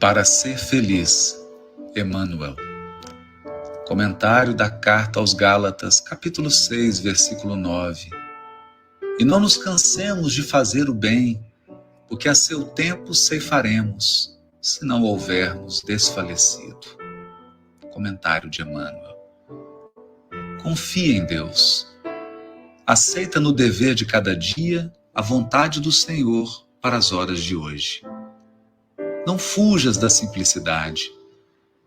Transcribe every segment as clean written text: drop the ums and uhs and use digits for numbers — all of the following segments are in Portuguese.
Para ser feliz, Emmanuel. Comentário da Carta aos Gálatas, capítulo 6, versículo 9. E não nos cansemos de fazer o bem, porque a seu tempo ceifaremos, se não houvermos desfalecido. Comentário de Emmanuel. Confia em Deus. Aceita no dever de cada dia a vontade do Senhor para as horas de hoje. Não fujas da simplicidade.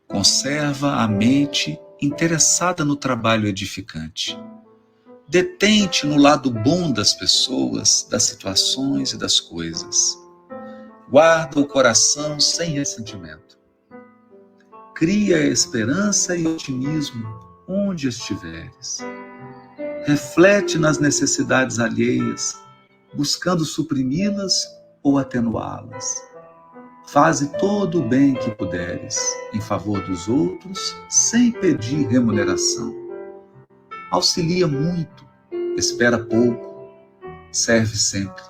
Conserva a mente interessada no trabalho edificante. Detente no lado bom das pessoas, das situações e das coisas. Guarda o coração sem ressentimento. Cria esperança e otimismo onde estiveres. Reflete nas necessidades alheias, buscando suprimi-las ou atenuá-las. Faze todo o bem que puderes, em favor dos outros, sem pedir remuneração. Auxilia muito, espera pouco, serve sempre.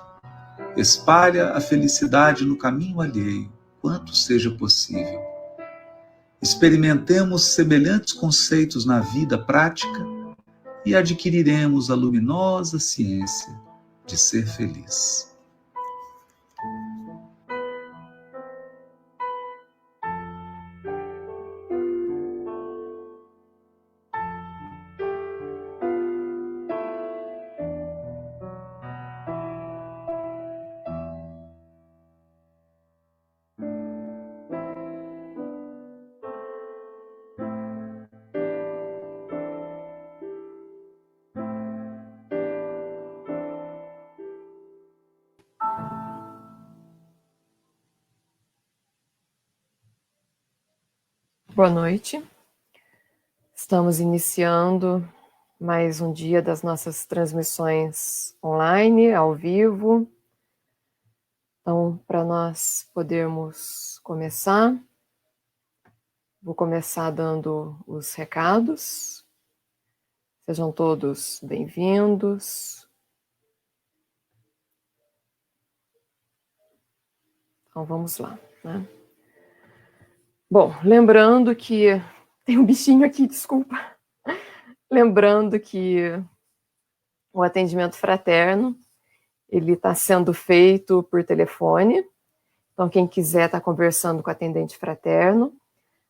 Espalha a felicidade no caminho alheio, quanto seja possível. Experimentemos semelhantes conceitos na vida prática e adquiriremos a luminosa ciência de ser feliz. Boa noite. Estamos iniciando mais um dia das nossas transmissões online, ao vivo. Então, para nós podermos começar, vou começar dando os recados. Sejam todos bem-vindos. Então, vamos lá, né? Bom, lembrando que... Tem um bichinho aqui, desculpa. Lembrando que o atendimento fraterno, ele está sendo feito por telefone. Então, quem quiser estar conversando com o atendente fraterno,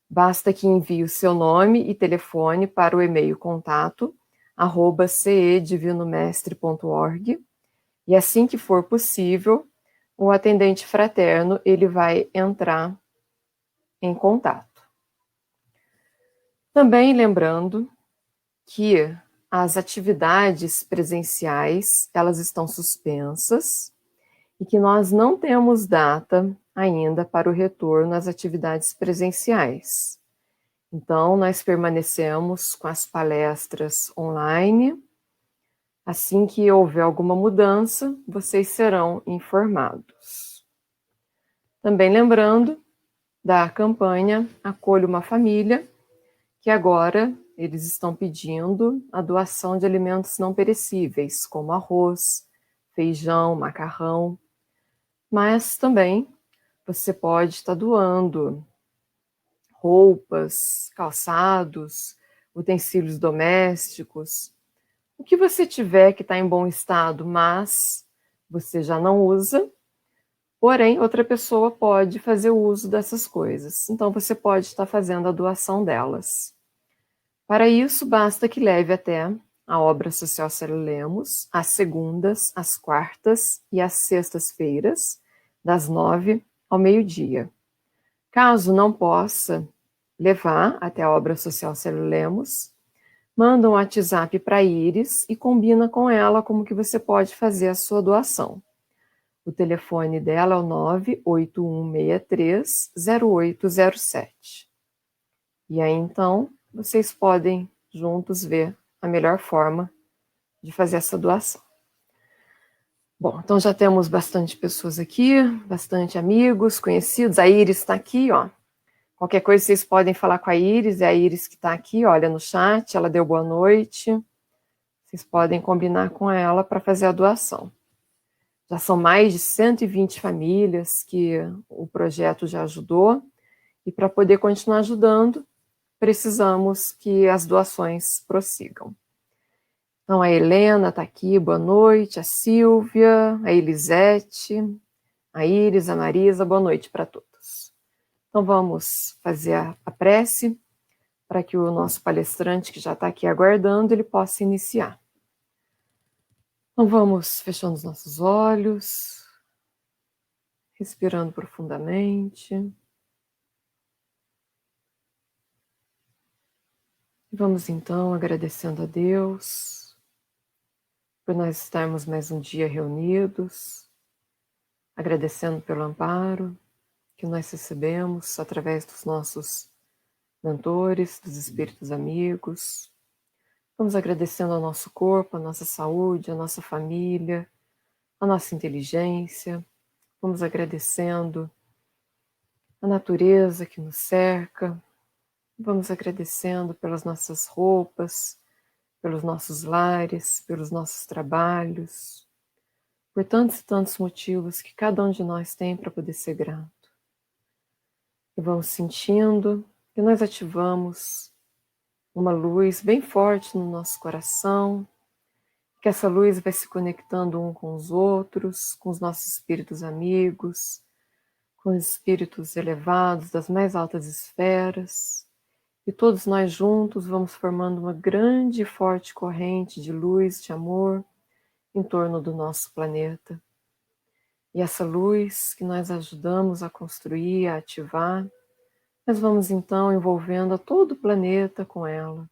basta que envie o seu nome e telefone para o e-mail contato@cedivinomestre.org, e assim que for possível, o atendente fraterno ele vai entrar em contato. Também lembrando que as atividades presenciais, elas estão suspensas e que nós não temos data ainda para o retorno às atividades presenciais. Então, nós permanecemos com as palestras online. Assim que houver alguma mudança, vocês serão informados. Também lembrando da campanha Acolha uma Família, que agora eles estão pedindo a doação de alimentos não perecíveis, como arroz, feijão, macarrão, mas também você pode estar doando roupas, calçados, utensílios domésticos, o que você tiver que está em bom estado, mas você já não usa, porém outra pessoa pode fazer uso dessas coisas, então você pode estar fazendo a doação delas. Para isso, basta que leve até a Obra Social Célio Lemos, às segundas, às quartas e às sextas-feiras, das 9 ao meio-dia. Caso não possa levar até a Obra Social Célio Lemos, manda um WhatsApp para a Iris e combina com ela como que você pode fazer a sua doação. O telefone dela é o 981630807. E aí, então, vocês podem juntos ver a melhor forma de fazer essa doação. Bom, então já temos bastante pessoas aqui, bastante amigos, conhecidos. A Iris está aqui, ó. Qualquer coisa vocês podem falar com a Iris, é a Iris que está aqui, olha no chat, ela deu boa noite. Vocês podem combinar com ela para fazer a doação. Já são mais de 120 famílias que o projeto já ajudou. E para poder continuar ajudando, precisamos que as doações prossigam. Então, a Helena está aqui, boa noite, a Silvia, a Elisete, a Iris, a Marisa, boa noite para todos. Então, vamos fazer a prece para que o nosso palestrante, que já está aqui aguardando, ele possa iniciar. Então, vamos fechando os nossos olhos, respirando profundamente. Vamos, então, agradecendo a Deus por nós estarmos mais um dia reunidos, agradecendo pelo amparo que nós recebemos através dos nossos mentores, dos espíritos amigos. Vamos agradecendo ao nosso corpo, a nossa saúde, a nossa família, a nossa inteligência. Vamos agradecendo a natureza que nos cerca. Vamos agradecendo pelas nossas roupas, pelos nossos lares, pelos nossos trabalhos, por tantos e tantos motivos que cada um de nós tem para poder ser grato. E vamos sentindo que nós ativamos uma luz bem forte no nosso coração, que essa luz vai se conectando um com os outros, com os nossos espíritos amigos, com os espíritos elevados das mais altas esferas, e todos nós juntos vamos formando uma grande e forte corrente de luz, de amor, em torno do nosso planeta. E essa luz que nós ajudamos a construir, a ativar, nós vamos então envolvendo a todo o planeta com ela.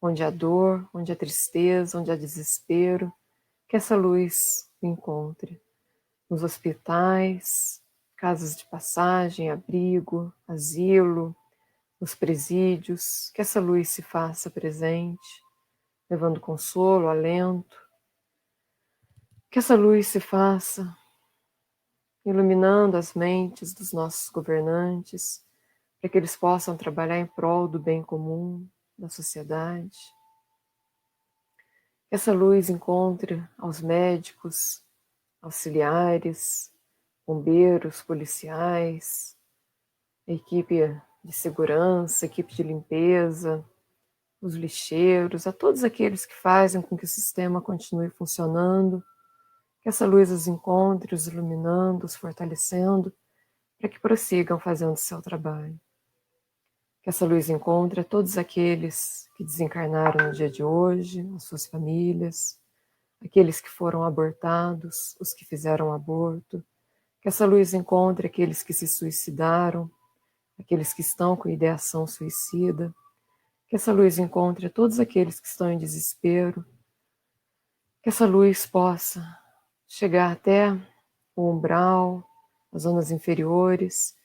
Onde há dor, onde há tristeza, onde há desespero, que essa luz o encontre. Nos hospitais, casas de passagem, abrigo, asilo, nos presídios, que essa luz se faça presente, levando consolo, alento. Que essa luz se faça iluminando as mentes dos nossos governantes, para que eles possam trabalhar em prol do bem comum da sociedade. Que essa luz encontre aos médicos, auxiliares, bombeiros, policiais, a equipe de segurança, a equipe de limpeza, os lixeiros, a todos aqueles que fazem com que o sistema continue funcionando. Que essa luz os encontre, os iluminando, os fortalecendo, para que prossigam fazendo o seu trabalho. Que essa luz encontre a todos aqueles que desencarnaram no dia de hoje, as suas famílias, aqueles que foram abortados, os que fizeram aborto. Que essa luz encontre aqueles que se suicidaram, aqueles que estão com ideação suicida. Que essa luz encontre a todos aqueles que estão em desespero. Que essa luz possa chegar até o umbral, as zonas inferiores,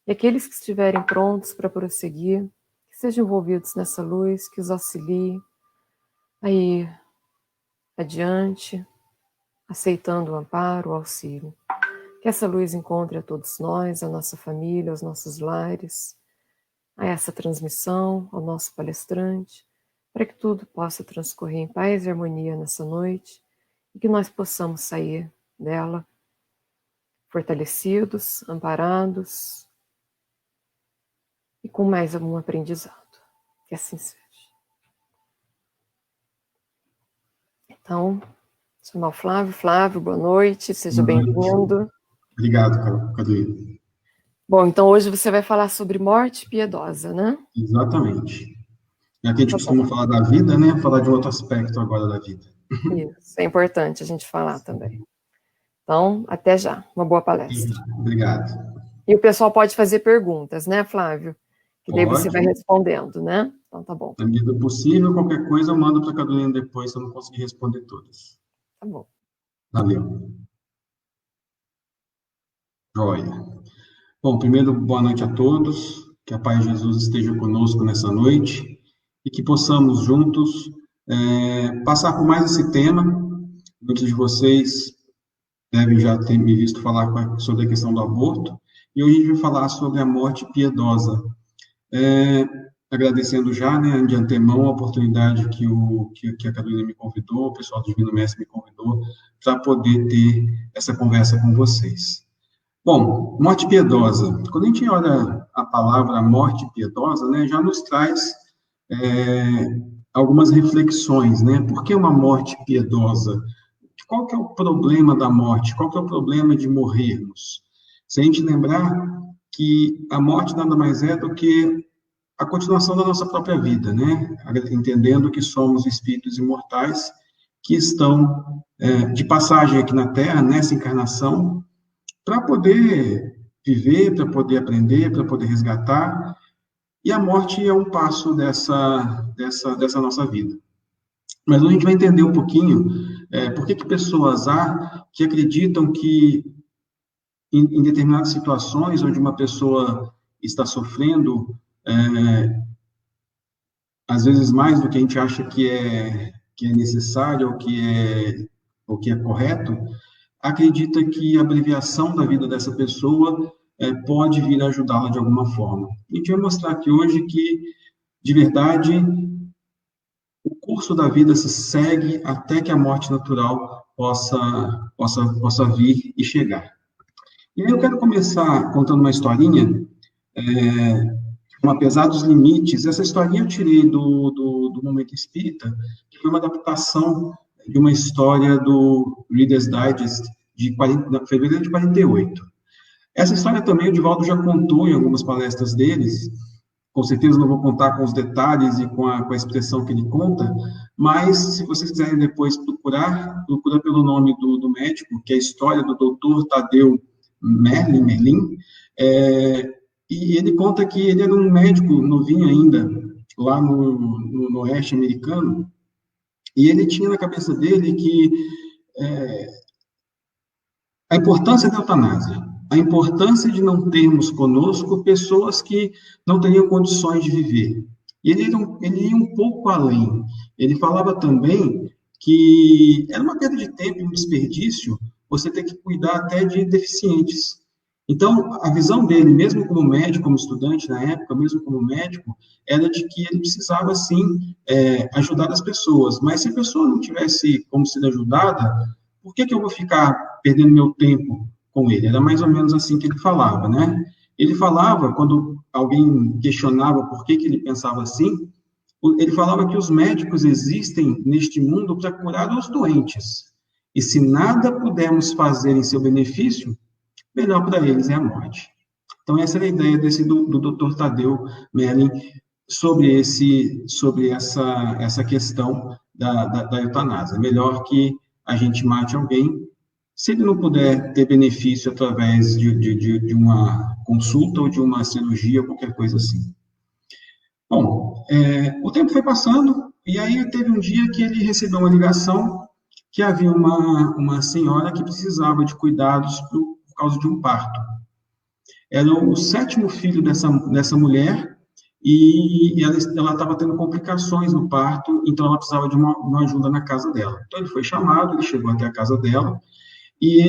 e aqueles que estiverem prontos para prosseguir, que sejam envolvidos nessa luz, que os auxilie a ir adiante, aceitando o amparo, o auxílio. Que essa luz encontre a todos nós, a nossa família, os nossos lares, a essa transmissão, ao nosso palestrante, para que tudo possa transcorrer em paz e harmonia nessa noite, e que nós possamos sair dela fortalecidos, amparados, e com mais algum aprendizado. Que assim seja. Então, chamar o Flávio. Flávio, boa noite, seja bem-vindo. Obrigado, Carolina. Bom, então hoje você vai falar sobre morte piedosa, né? Exatamente. É que a gente costuma falar da vida, né? Falar de outro aspecto agora da vida. Isso, é importante a gente falar também. Então, até já. Uma boa palestra. Obrigado. E o pessoal pode fazer perguntas, né, Flávio? Que daí Pode. você vai respondendo, né? Então tá bom. Na medida do possível, qualquer coisa eu mando para a Carolina depois, se eu não conseguir responder todas. Tá bom. Valeu. Joia. Bom, primeiro, boa noite a todos. Que a paz de Jesus esteja conosco nessa noite e que possamos juntos passar por mais esse tema. Muitos de vocês devem já ter me visto falar sobre a questão do aborto, e hoje a gente vai falar sobre a morte piedosa. Agradecendo já, né, de antemão, a oportunidade que a Carolina me convidou, o pessoal do Divino Mestre me convidou, para poder ter essa conversa com vocês. Bom, morte piedosa. Quando a gente olha a palavra morte piedosa, né, já nos traz algumas reflexões, né? Por que uma morte piedosa? Qual que é o problema da morte? Qual que é o problema de morrermos? Se a gente lembrar que a morte nada mais é do que a continuação da nossa própria vida, né? Entendendo que somos espíritos imortais que estão de passagem aqui na Terra, nessa encarnação, para poder viver, para poder aprender, para poder resgatar, e a morte é um passo dessa nossa vida. Mas a gente vai entender um pouquinho por que pessoas há que acreditam que em determinadas situações onde uma pessoa está sofrendo, às vezes mais do que a gente acha que é necessário ou que é correto, acredita que a abreviação da vida dessa pessoa pode vir a ajudá-la de alguma forma. A gente vai mostrar aqui hoje que, de verdade, o curso da vida se segue até que a morte natural possa vir e chegar. E aí eu quero começar contando uma historinha, apesar dos limites. Essa historinha eu tirei do Momento Espírita, que foi uma adaptação de uma história do Reader's Digest de fevereiro de 48. Essa história também o Divaldo já contou em algumas palestras deles. Com certeza não vou contar com os detalhes e com a expressão que ele conta, mas se vocês quiserem depois procura pelo nome do médico, que é a história do Dr. Tadeu Merlin, e ele conta que ele era um médico novinho ainda, lá no oeste americano, e ele tinha na cabeça dele que a importância da eutanásia, a importância de não termos conosco pessoas que não teriam condições de viver. E ele ia um pouco além. Ele falava também que era uma perda de tempo, um desperdício, você ter que cuidar até de deficientes. Então, a visão dele, mesmo como médico, como estudante na época, mesmo como médico, era de que ele precisava, sim, ajudar as pessoas. Mas se a pessoa não tivesse como ser ajudada, por que eu vou ficar perdendo meu tempo com ele? Era mais ou menos assim que ele falava, né? Ele falava, quando alguém questionava por que ele pensava assim, ele falava que os médicos existem neste mundo para curar os doentes. E se nada pudermos fazer em seu benefício, melhor para eles é a morte. Então, essa era a ideia do Dr. Tadeu Merlin sobre essa questão da eutanásia. Melhor que a gente mate alguém, se ele não puder ter benefício através de uma consulta ou de uma cirurgia, qualquer coisa assim. Bom, o tempo foi passando, e aí teve um dia que ele recebeu uma ligação que havia uma senhora que precisava de cuidados por causa de um parto. Era o 7º filho dessa mulher, e ela estava tendo complicações no parto, então ela precisava de uma ajuda na casa dela. Então ele foi chamado, ele chegou até a casa dela, e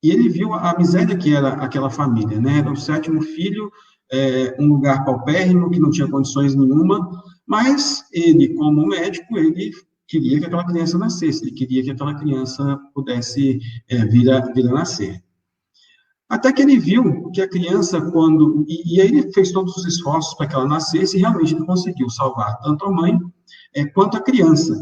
ele viu a miséria que era aquela família, né? Era o 7º filho, um lugar paupérrimo, que não tinha condições nenhuma, mas ele, como médico, ele queria que aquela criança nascesse, ele queria que aquela criança pudesse vir a nascer. Até que ele viu que a criança, e aí ele fez todos os esforços para que ela nascesse, e realmente ele conseguiu salvar tanto a mãe quanto a criança.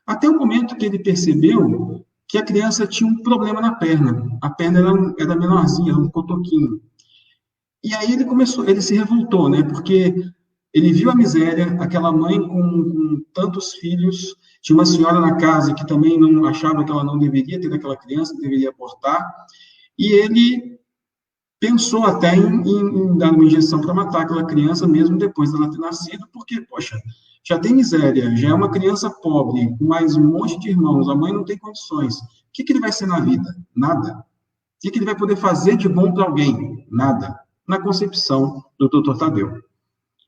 Até o momento que ele percebeu que a criança tinha um problema na perna. A perna era menorzinha, era um cotoquinho. E aí ele se revoltou, né? Porque ele viu a miséria, aquela mãe com tantos filhos, tinha uma senhora na casa que também não achava que ela não deveria ter aquela criança, deveria abortar, e ele pensou até em dar uma injeção para matar aquela criança, mesmo depois dela ter nascido, porque, poxa, já tem miséria, já é uma criança pobre, com mais um monte de irmãos, a mãe não tem condições. O que ele vai ser na vida? Nada. O que ele vai poder fazer de bom para alguém? Nada. Na concepção do Dr. Tadeu.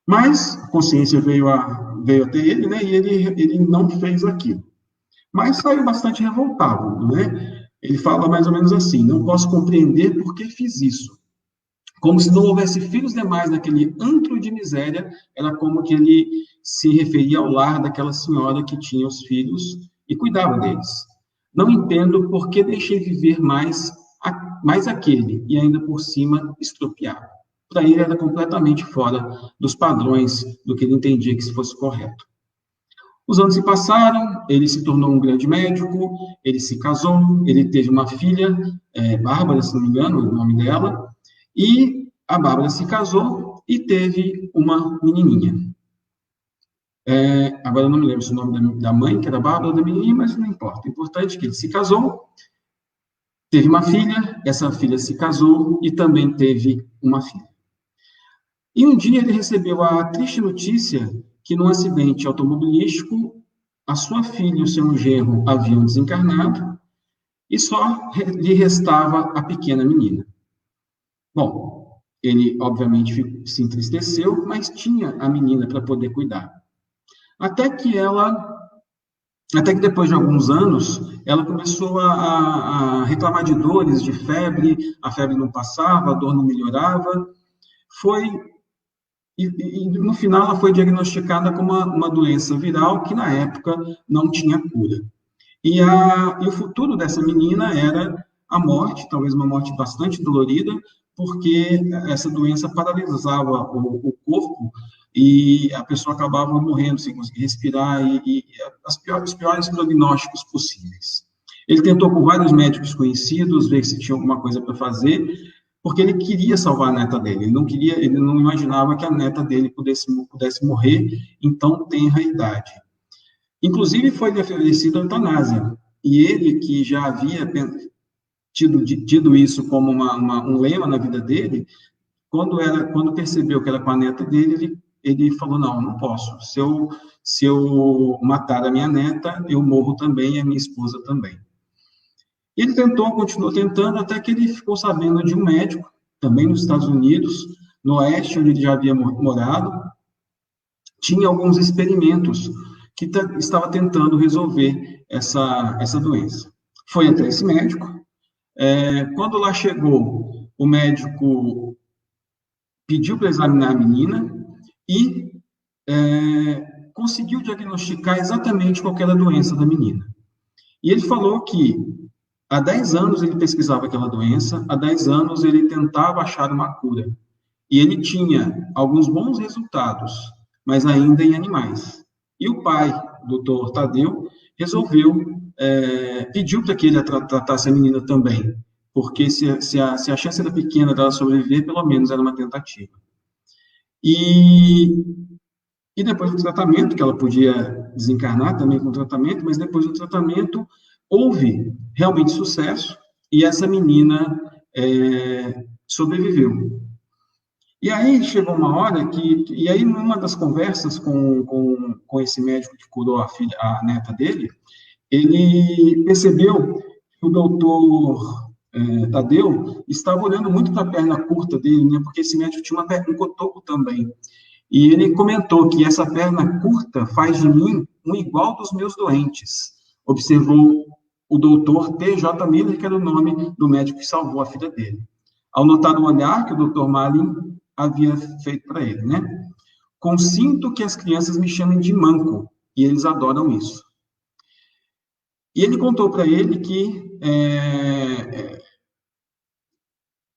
Mas a consciência veio até ele, né, e ele não fez aquilo. Mas saiu bastante revoltado, né? Ele fala mais ou menos assim: não posso compreender por que fiz isso. Como se não houvesse filhos demais naquele antro de miséria, era como que ele se referia ao lar daquela senhora que tinha os filhos e cuidava deles. Não entendo por que deixei viver mais mais aquele, e ainda por cima estropiado. Para ele era completamente fora dos padrões do que ele entendia que se fosse correto. Os anos se passaram, ele se tornou um grande médico, ele se casou, ele teve uma filha, Bárbara, se não me engano, o nome dela, e a Bárbara se casou e teve uma menininha. Agora eu não me lembro se o nome da mãe, que era Bárbara, ou da menininha, mas não importa. O importante é que ele se casou, teve uma filha, essa filha se casou e também teve uma filha. E um dia ele recebeu a triste notícia que, num acidente automobilístico, a sua filha e o seu genro haviam desencarnado e só lhe restava a pequena menina. Bom, ele, obviamente, se entristeceu, mas tinha a menina para poder cuidar. Até que depois de alguns anos, ela começou a reclamar de dores, de febre, a febre não passava, a dor não melhorava. E no final ela foi diagnosticada com uma doença viral que na época não tinha cura. E o futuro dessa menina era a morte, talvez uma morte bastante dolorida, porque essa doença paralisava o corpo e a pessoa acabava morrendo sem conseguir respirar e os piores prognósticos possíveis. Ele tentou com vários médicos conhecidos ver se tinha alguma coisa para fazer, porque ele queria salvar a neta dele. Ele não imaginava que a neta dele pudesse morrer em tão tenra idade. Inclusive, foi lhe oferecida a eutanásia. E ele, que já havia tido isso como um lema na vida dele, quando percebeu que era com a neta dele, ele falou, não posso. Se eu matar a minha neta, eu morro também e a minha esposa também. Ele continuou tentando, até que ele ficou sabendo de um médico, também nos Estados Unidos, no oeste, onde ele já havia morado, tinha alguns experimentos que estava tentando resolver essa doença. Foi até esse médico. Quando lá chegou, o médico pediu para examinar a menina e conseguiu diagnosticar exatamente qual era a doença da menina. E ele falou que há 10 anos ele pesquisava aquela doença, há 10 anos ele tentava achar uma cura. E ele tinha alguns bons resultados, mas ainda em animais. E o pai, o Dr. Tadeu, pediu para que ele tratasse a menina também, porque se a chance era pequena dela sobreviver, pelo menos era uma tentativa. E depois do tratamento, que ela podia desencarnar também com o tratamento, mas depois do tratamento houve realmente sucesso e essa menina sobreviveu. E aí chegou uma hora e aí numa das conversas com esse médico que curou a neta dele, ele percebeu que o doutor Tadeu estava olhando muito para a perna curta dele, né, porque esse médico tinha um cotoco também. E ele comentou que essa perna curta faz de mim um igual dos meus doentes. Observou o doutor T.J. Miller, que era o nome do médico que salvou a filha dele. Ao notar o olhar que o doutor Marlin havia feito para ele, né? Consinto que as crianças me chamem de manco, e eles adoram isso. E ele contou para ele que...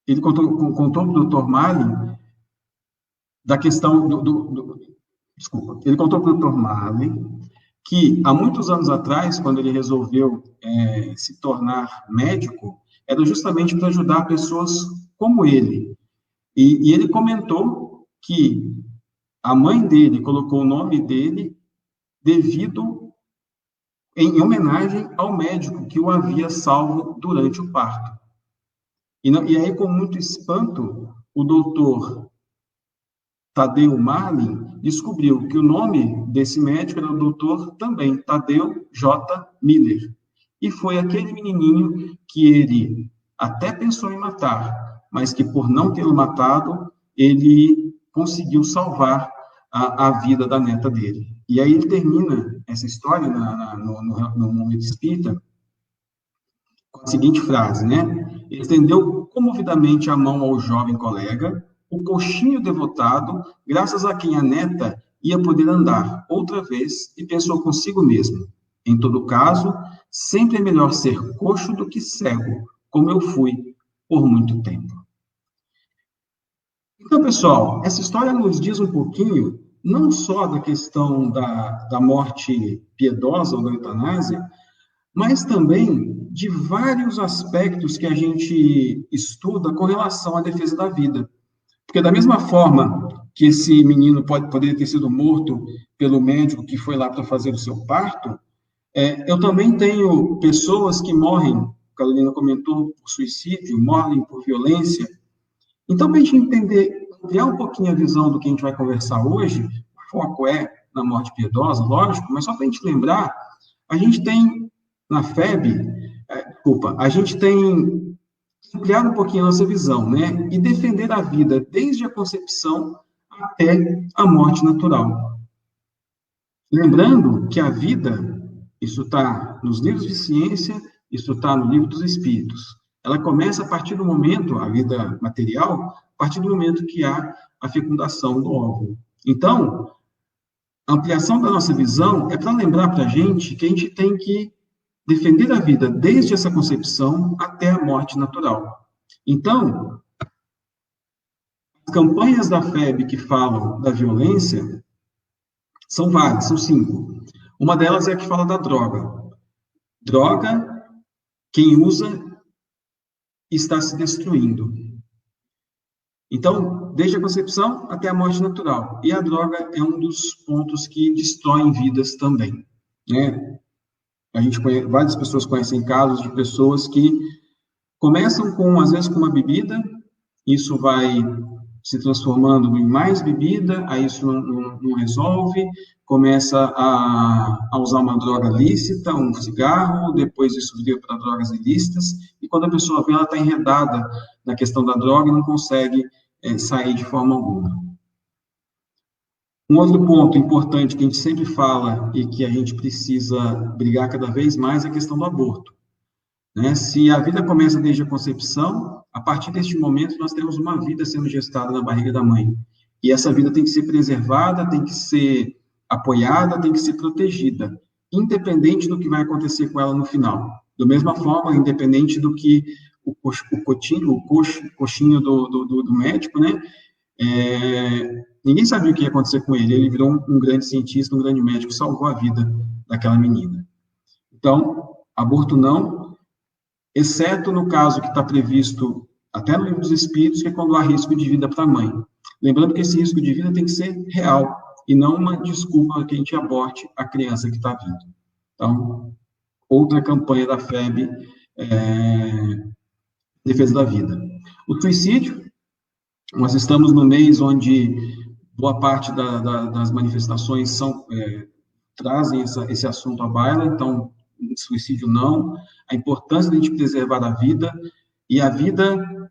ele contou para o doutor Marlin da questão Desculpa. Ele contou para o doutor Marlin que, há muitos anos atrás, quando ele resolveu se tornar médico, era justamente para ajudar pessoas como ele. E ele comentou que a mãe dele colocou o nome dele em homenagem ao médico que o havia salvo durante o parto. E aí, com muito espanto, o doutor Tadeu Marlin descobriu que o nome desse médico era o doutor também, Tadeu J. Miller. E foi aquele menininho que ele até pensou em matar, mas que, por não tê-lo matado, ele conseguiu salvar a vida da neta dele. E aí ele termina essa história no Momento Espírita com a seguinte frase, né? Ele estendeu comovidamente a mão ao jovem colega, o coxinho devotado, graças a quem a neta ia poder andar outra vez, e pensou consigo mesmo: em todo caso, sempre é melhor ser coxo do que cego, como eu fui, por muito tempo. Então, pessoal, essa história nos diz um pouquinho, não só da questão da morte piedosa ou da eutanásia, mas também de vários aspectos que a gente estuda com relação à defesa da vida. Porque da mesma forma que esse menino poderia ter sido morto pelo médico que foi lá para fazer o seu parto, eu também tenho pessoas que morrem, a Carolina comentou, por suicídio, morrem por violência. Então, para a gente entender, ampliar um pouquinho a visão do que a gente vai conversar hoje, o foco é na morte piedosa, lógico, mas só para a gente lembrar, a gente tem na FEB, a gente tem ampliado um pouquinho a nossa visão, né? E defender a vida desde a concepção até a morte natural. Lembrando que a vida, isso está nos livros de ciência, isso está no livro dos Espíritos. Ela começa a partir do momento, a vida material, a partir do momento que há a fecundação do óvulo. Então, a ampliação da nossa visão é para lembrar para a gente que a gente tem que defender a vida desde essa concepção até a morte natural. Então, as campanhas da FEB que falam da violência são várias, são 5. Uma delas é a que fala da droga. Droga, quem usa está se destruindo. Então, desde a concepção até a morte natural. E a droga é um dos pontos que destroem vidas também, né? Várias pessoas conhecem casos de pessoas que começam às vezes, com uma bebida, isso vai se transformando em mais bebida, aí isso não resolve, começa a usar uma droga lícita, um cigarro, depois isso vira para drogas ilícitas, e quando a pessoa vê, ela está enredada na questão da droga e não consegue sair de forma alguma. Um outro ponto importante que a gente sempre fala e que a gente precisa brigar cada vez mais é a questão do aborto, né? Se a vida começa desde a concepção, a partir deste momento nós temos uma vida sendo gestada na barriga da mãe. E essa vida tem que ser preservada, tem que ser apoiada, tem que ser protegida, independente do que vai acontecer com ela no final. Da mesma forma, independente do que o coxinho do médico, né? Ninguém sabia o que ia acontecer com ele. Ele virou um grande cientista, um grande médico, salvou a vida daquela menina. Então, aborto não, exceto no caso que está previsto até no livro dos Espíritos, que é quando há risco de vida para a mãe. Lembrando que esse risco de vida tem que ser real, e não uma desculpa para que a gente aborte a criança que está vindo. Então, outra campanha da FEB defesa da vida. O suicídio, nós estamos no mês onde boa parte das manifestações trazem esse assunto à baila, então, suicídio não, a importância de a gente preservar a vida, e a vida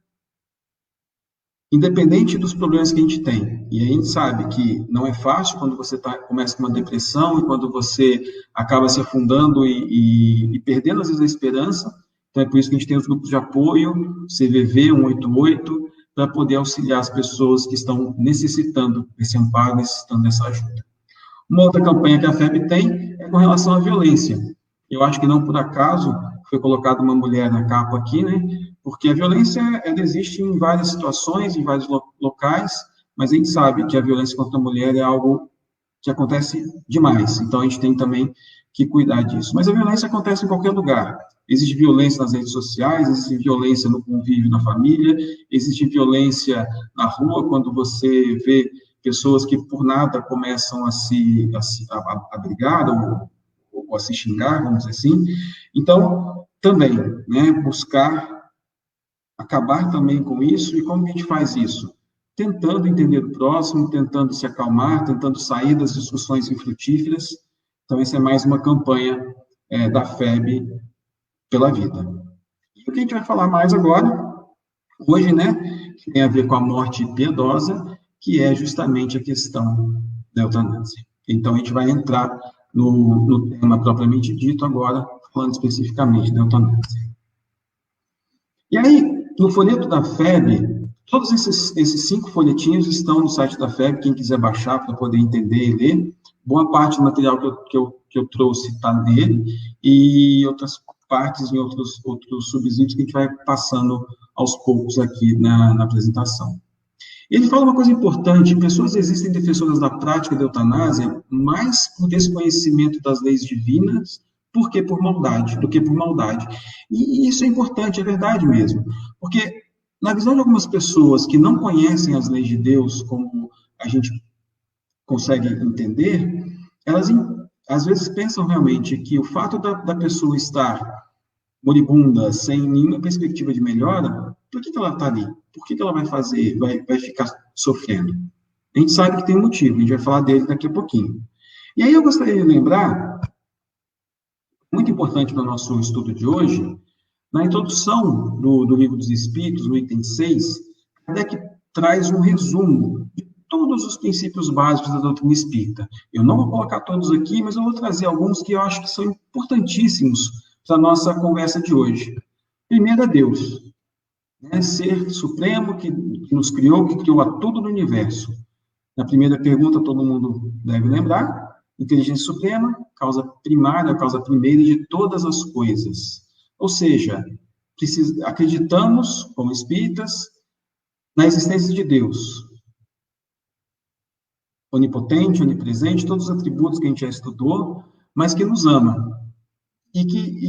independente dos problemas que a gente tem. E a gente sabe que não é fácil quando você começa com uma depressão, e quando você acaba se afundando e perdendo, às vezes, a esperança. Então, é por isso que a gente tem os grupos de apoio, CVV 188, para poder auxiliar as pessoas que estão necessitando desse amparo, necessitando dessa ajuda. Uma outra campanha que a FEB tem é com relação à violência. Eu acho que não por acaso foi colocada uma mulher na capa aqui, né? Porque a violência, ela existe em várias situações, em vários locais, mas a gente sabe que a violência contra a mulher é algo que acontece demais. Então, a gente tem também que cuidar disso. Mas a violência acontece em qualquer lugar. Existe violência nas redes sociais, existe violência no convívio na família, existe violência na rua, quando você vê pessoas que por nada começam a brigar ou a se xingar, vamos dizer assim. Então, também, né, buscar acabar também com isso. E como a gente faz isso? Tentando entender o próximo, tentando se acalmar, tentando sair das discussões infrutíferas. Então, essa é mais uma campanha da FEB pela vida. E o que a gente vai falar mais agora, hoje, né, que tem a ver com a morte piedosa, que é justamente a questão da eutanásia. Então, a gente vai entrar no tema propriamente dito agora, falando especificamente da eutanásia. E aí, no folheto da FEB, todos esses 5 folhetinhos estão no site da FEB, quem quiser baixar para poder entender e ler. Boa parte do material que eu trouxe está nele, e outras partes em outros subsídios que a gente vai passando aos poucos aqui na apresentação. Ele fala uma coisa importante: pessoas existem defensoras da prática da eutanásia mais por desconhecimento das leis divinas do que por maldade. E isso é importante, é verdade mesmo, porque na visão de algumas pessoas que não conhecem as leis de Deus, como a gente consegue entender, elas às vezes pensam realmente que o fato da pessoa estar moribunda, sem nenhuma perspectiva de melhora, por que ela está ali? Por que ela vai fazer, vai ficar sofrendo? A gente sabe que tem um motivo, a gente vai falar dele daqui a pouquinho. E aí eu gostaria de lembrar, muito importante para o nosso estudo de hoje, na introdução do Livro dos Espíritos, no item 6, Kardec traz um resumo de todos os princípios básicos da doutrina espírita. Eu não vou colocar todos aqui, mas eu vou trazer alguns que eu acho que são importantíssimos para a nossa conversa de hoje. Primeiro é Deus, né? Ser supremo que nos criou, que criou a tudo no universo. Na primeira pergunta, todo mundo deve lembrar: inteligência suprema, causa primária, causa primeira de todas as coisas. Ou seja, acreditamos, como espíritas, na existência de Deus, onipotente, onipresente, todos os atributos que a gente já estudou, mas que nos ama e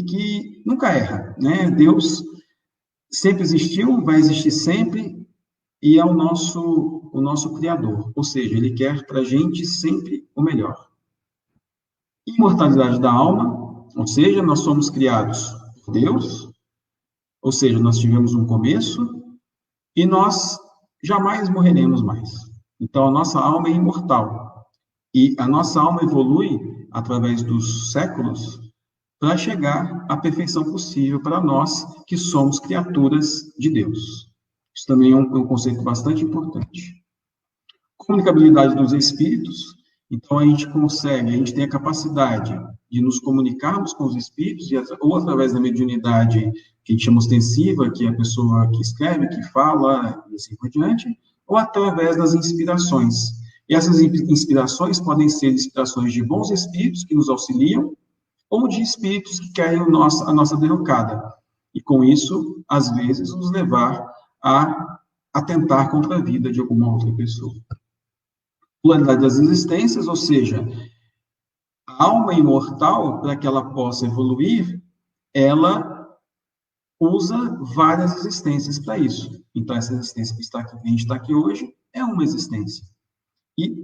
que nunca erra, né? Deus sempre existiu, vai existir sempre e é o nosso Criador, ou seja, Ele quer para a gente sempre o melhor. Imortalidade da alma, ou seja, nós somos criados por Deus, ou seja, nós tivemos um começo e nós jamais morreremos mais. Então, a nossa alma é imortal e a nossa alma evolui através dos séculos para chegar à perfeição possível para nós que somos criaturas de Deus. Isso também é um conceito bastante importante. Comunicabilidade dos espíritos. Então, a gente tem a capacidade de nos comunicarmos com os espíritos, ou através da mediunidade, que a gente chama ostensiva, que é a pessoa que escreve, que fala, e assim por diante, ou através das inspirações. E essas inspirações podem ser inspirações de bons espíritos que nos auxiliam, ou de espíritos que querem a nossa derrocada. E, com isso, às vezes, nos levar a atentar contra a vida de alguma outra pessoa. Pluralidade das existências, ou seja, a alma imortal, para que ela possa evoluir, ela usa várias existências para isso. Então, essa existência que a gente está aqui hoje é uma existência. E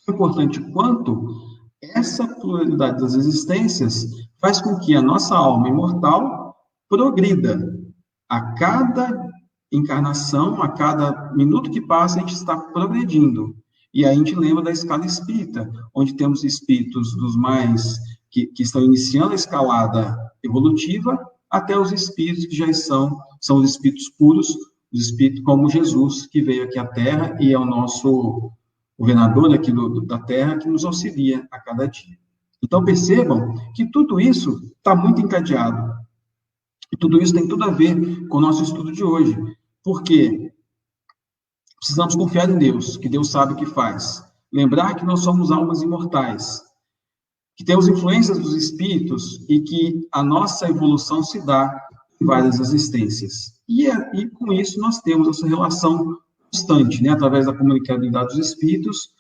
é importante quanto essa pluralidade das existências faz com que a nossa alma imortal progrida. A cada encarnação, a cada minuto que passa, a gente está progredindo. E aí a gente lembra da escala espírita, onde temos espíritos dos mais que estão iniciando a escalada evolutiva, até os espíritos que já são os espíritos puros, os espíritos como Jesus, que veio aqui à Terra e é o nosso governador aqui da Terra, que nos auxilia a cada dia. Então, percebam que tudo isso está muito encadeado. E tudo isso tem tudo a ver com o nosso estudo de hoje. Porque precisamos confiar em Deus, que Deus sabe o que faz. Lembrar que nós somos almas imortais, que temos influências dos espíritos e que a nossa evolução se dá em várias existências. E com isso nós temos essa relação constante, né, através da comunicabilidade dos espíritos,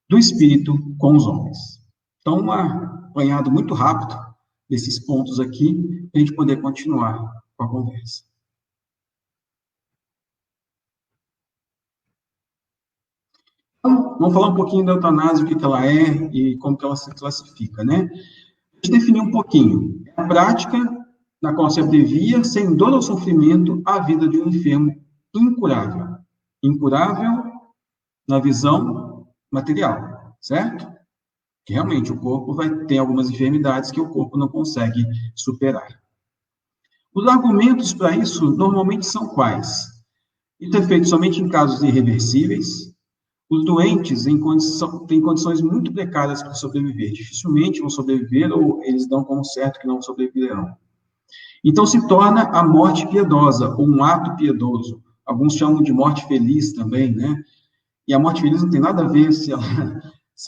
do espírito com os homens. Então, um apanhado muito rápido desses pontos aqui, para a gente poder continuar com a conversa. Então, vamos falar um pouquinho da eutanásia, o que ela é e como que ela se classifica, né? A gente definiu um pouquinho. É a prática na qual se abrevia, sem dor ou sofrimento, a vida de um enfermo incurável. Incurável na visão material, certo? Que realmente o corpo vai ter algumas enfermidades que o corpo não consegue superar. Os argumentos para isso normalmente são quais? Isso é feito somente em casos irreversíveis. Os doentes têm condições muito precárias para sobreviver. Dificilmente vão sobreviver ou eles dão como certo que não sobreviverão. Então se torna a morte piedosa, ou um ato piedoso. Alguns chamam de morte feliz também, né? E a morte feliz não tem nada a ver se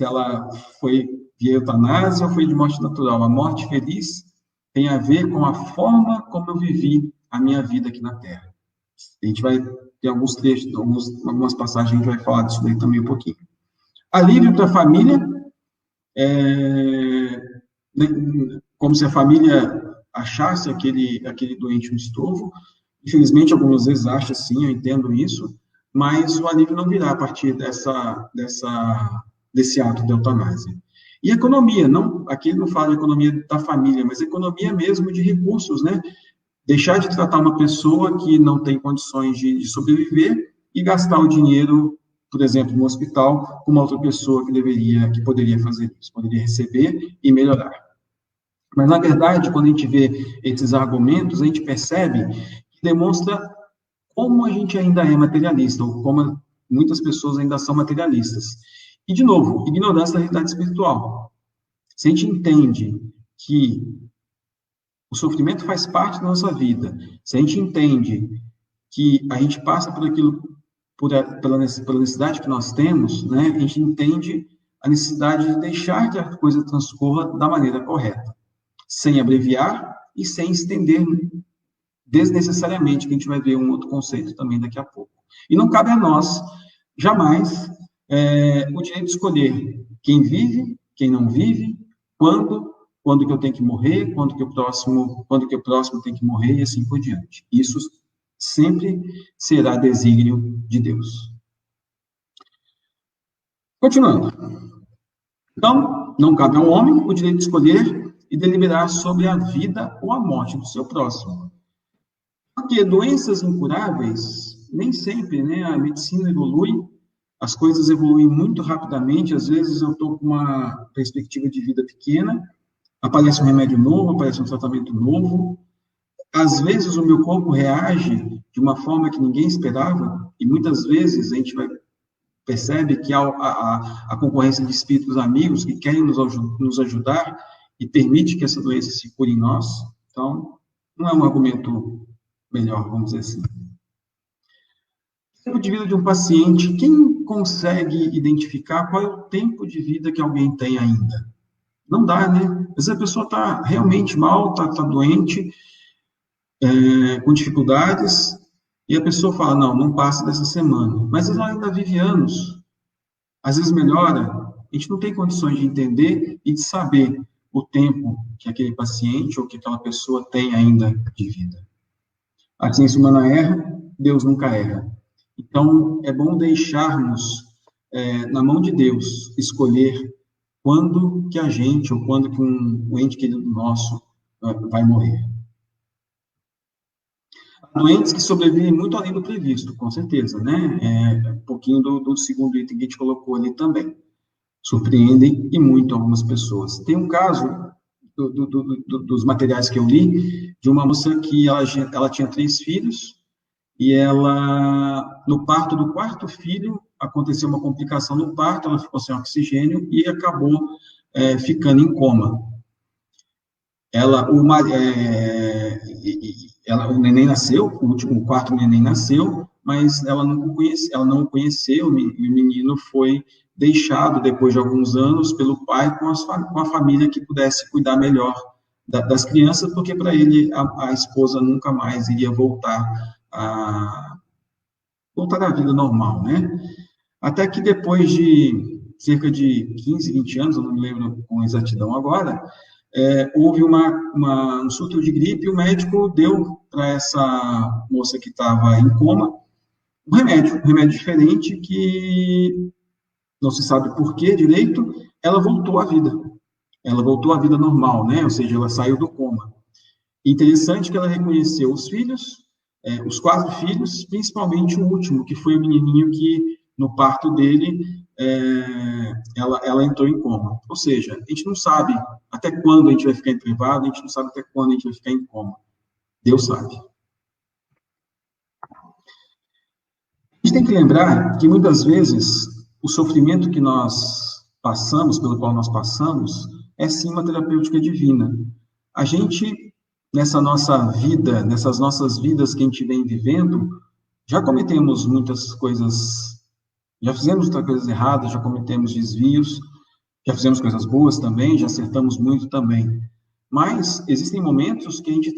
ela foi via eutanásia ou foi de morte natural. A morte feliz tem a ver com a forma como eu vivi a minha vida aqui na Terra. A gente vai ter alguns trechos, algumas passagens, a gente vai falar disso daí também um pouquinho. Alívio para a família, como se a família achasse aquele doente um estorvo. Infelizmente, algumas vezes acha sim, eu entendo isso, mas o alívio não virá a partir desse ato de eutanásia. E economia, aqui ele não fala de economia da família, mas economia mesmo de recursos, né? Deixar de tratar uma pessoa que não tem condições de sobreviver e gastar o dinheiro, por exemplo, no hospital, com uma outra pessoa que poderia fazer isso, poderia receber e melhorar. Mas, na verdade, quando a gente vê esses argumentos, a gente percebe que demonstra como a gente ainda é materialista, ou como muitas pessoas ainda são materialistas. E, de novo, ignorância da realidade espiritual. Se a gente entende que o sofrimento faz parte da nossa vida, se a gente entende que a gente passa por aquilo, pela necessidade que nós temos, né, a gente entende a necessidade de deixar que a coisa transcorra da maneira correta, sem abreviar e sem estender desnecessariamente, que a gente vai ver um outro conceito também daqui a pouco. E não cabe a nós, jamais, o direito de escolher quem vive, quem não vive, quando que eu tenho que morrer, quando que o próximo tem que morrer, e assim por diante. Isso sempre será desígnio de Deus. Continuando. Então, não cabe ao homem o direito de escolher e deliberar sobre a vida ou a morte do seu próximo. Porque doenças incuráveis, nem sempre, né? A medicina evolui, as coisas evoluem muito rapidamente, às vezes eu estou com uma perspectiva de vida pequena, aparece um remédio novo, aparece um tratamento novo, às vezes o meu corpo reage de uma forma que ninguém esperava, e muitas vezes a gente percebe que há a concorrência de espíritos amigos que querem nos ajudar e permite que essa doença se cure em nós. Então, não é um argumento melhor, vamos dizer assim. Tempo de vida de um paciente, quem consegue identificar qual é o tempo de vida que alguém tem ainda? Não dá, né? Às vezes a pessoa está realmente mal, está doente, com dificuldades, e a pessoa fala, não passa dessa semana. Mas ela ainda vive anos. Às vezes melhora. A gente não tem condições de entender e de saber o tempo que aquele paciente ou que aquela pessoa tem ainda de vida. A ciência humana erra, Deus nunca erra. Então, é bom deixarmos na mão de Deus escolher quando que a gente, ou quando que um ente querido nosso vai morrer. Há doentes que sobrevivem muito além do previsto, com certeza, né? Um pouquinho do segundo item que a gente colocou ali também. Surpreendem e muito algumas pessoas. Tem um caso dos materiais que eu li, de uma moça que ela tinha 3 filhos, e ela, no parto do 4º filho, aconteceu uma complicação no parto, ela ficou sem oxigênio e acabou ficando em coma. O neném nasceu, o 4º neném nasceu, mas ela não o conheceu, e o menino foi deixado, depois de alguns anos, pelo pai com a família que pudesse cuidar melhor das crianças, porque para ele a esposa nunca mais iria voltar à vida normal, né? Até que depois de cerca de 15, 20 anos, eu não me lembro com exatidão agora, houve um surto de gripe e o médico deu para essa moça que estava em coma um remédio diferente que não se sabe por que direito, ela voltou à vida. Ela voltou à vida normal, né? Ou seja, ela saiu do coma. Interessante que ela reconheceu os filhos, os 4 filhos, principalmente o último, que foi o menininho que, no parto dele, ela entrou em coma. Ou seja, a gente não sabe até quando a gente vai ficar em privado, a gente não sabe até quando a gente vai ficar em coma. Deus sabe. A gente tem que lembrar que, muitas vezes, o sofrimento que nós passamos, pelo qual nós passamos, é sim uma terapêutica divina. A gente, nessa nossa vida, nessas nossas vidas que a gente vem vivendo, já cometemos muitas coisas, já fizemos muitas coisas erradas, já cometemos desvios, já fizemos coisas boas também, já acertamos muito também. Mas existem momentos que a gente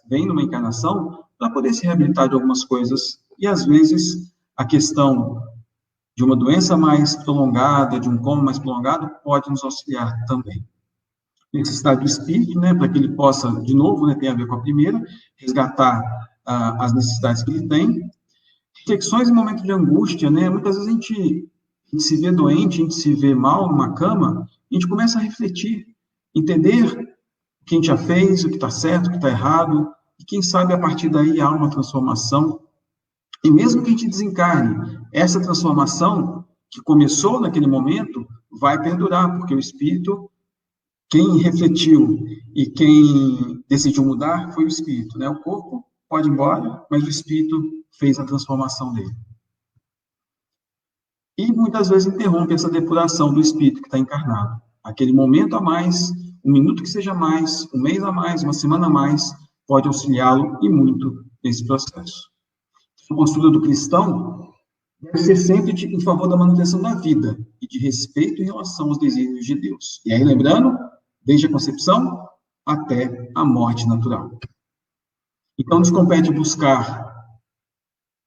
vem numa encarnação para poder se reabilitar de algumas coisas. E, às vezes, a questão de uma doença mais prolongada, de um coma mais prolongado, pode nos auxiliar também. Necessidade do espírito, né, para que ele possa, de novo, né, tem a ver com a primeira, resgatar as necessidades que ele tem. Reflexões em momentos de angústia, né, muitas vezes a gente se vê doente, a gente se vê mal numa cama, a gente começa a refletir, entender o que a gente já fez, o que está certo, o que está errado, e quem sabe a partir daí há uma transformação. E mesmo que a gente desencarne, essa transformação que começou naquele momento vai perdurar, porque o espírito, quem refletiu e quem decidiu mudar foi o espírito, né? O corpo pode ir embora, mas o espírito fez a transformação dele. E muitas vezes interrompe essa depuração do espírito que está encarnado. Aquele momento a mais, um minuto que seja mais, um mês a mais, uma semana a mais, pode auxiliá-lo e muito nesse processo. A postura do cristão deve ser sempre em favor da manutenção da vida e de respeito em relação aos desígnios de Deus. E aí, lembrando, desde a concepção até a morte natural. Então, nos compete buscar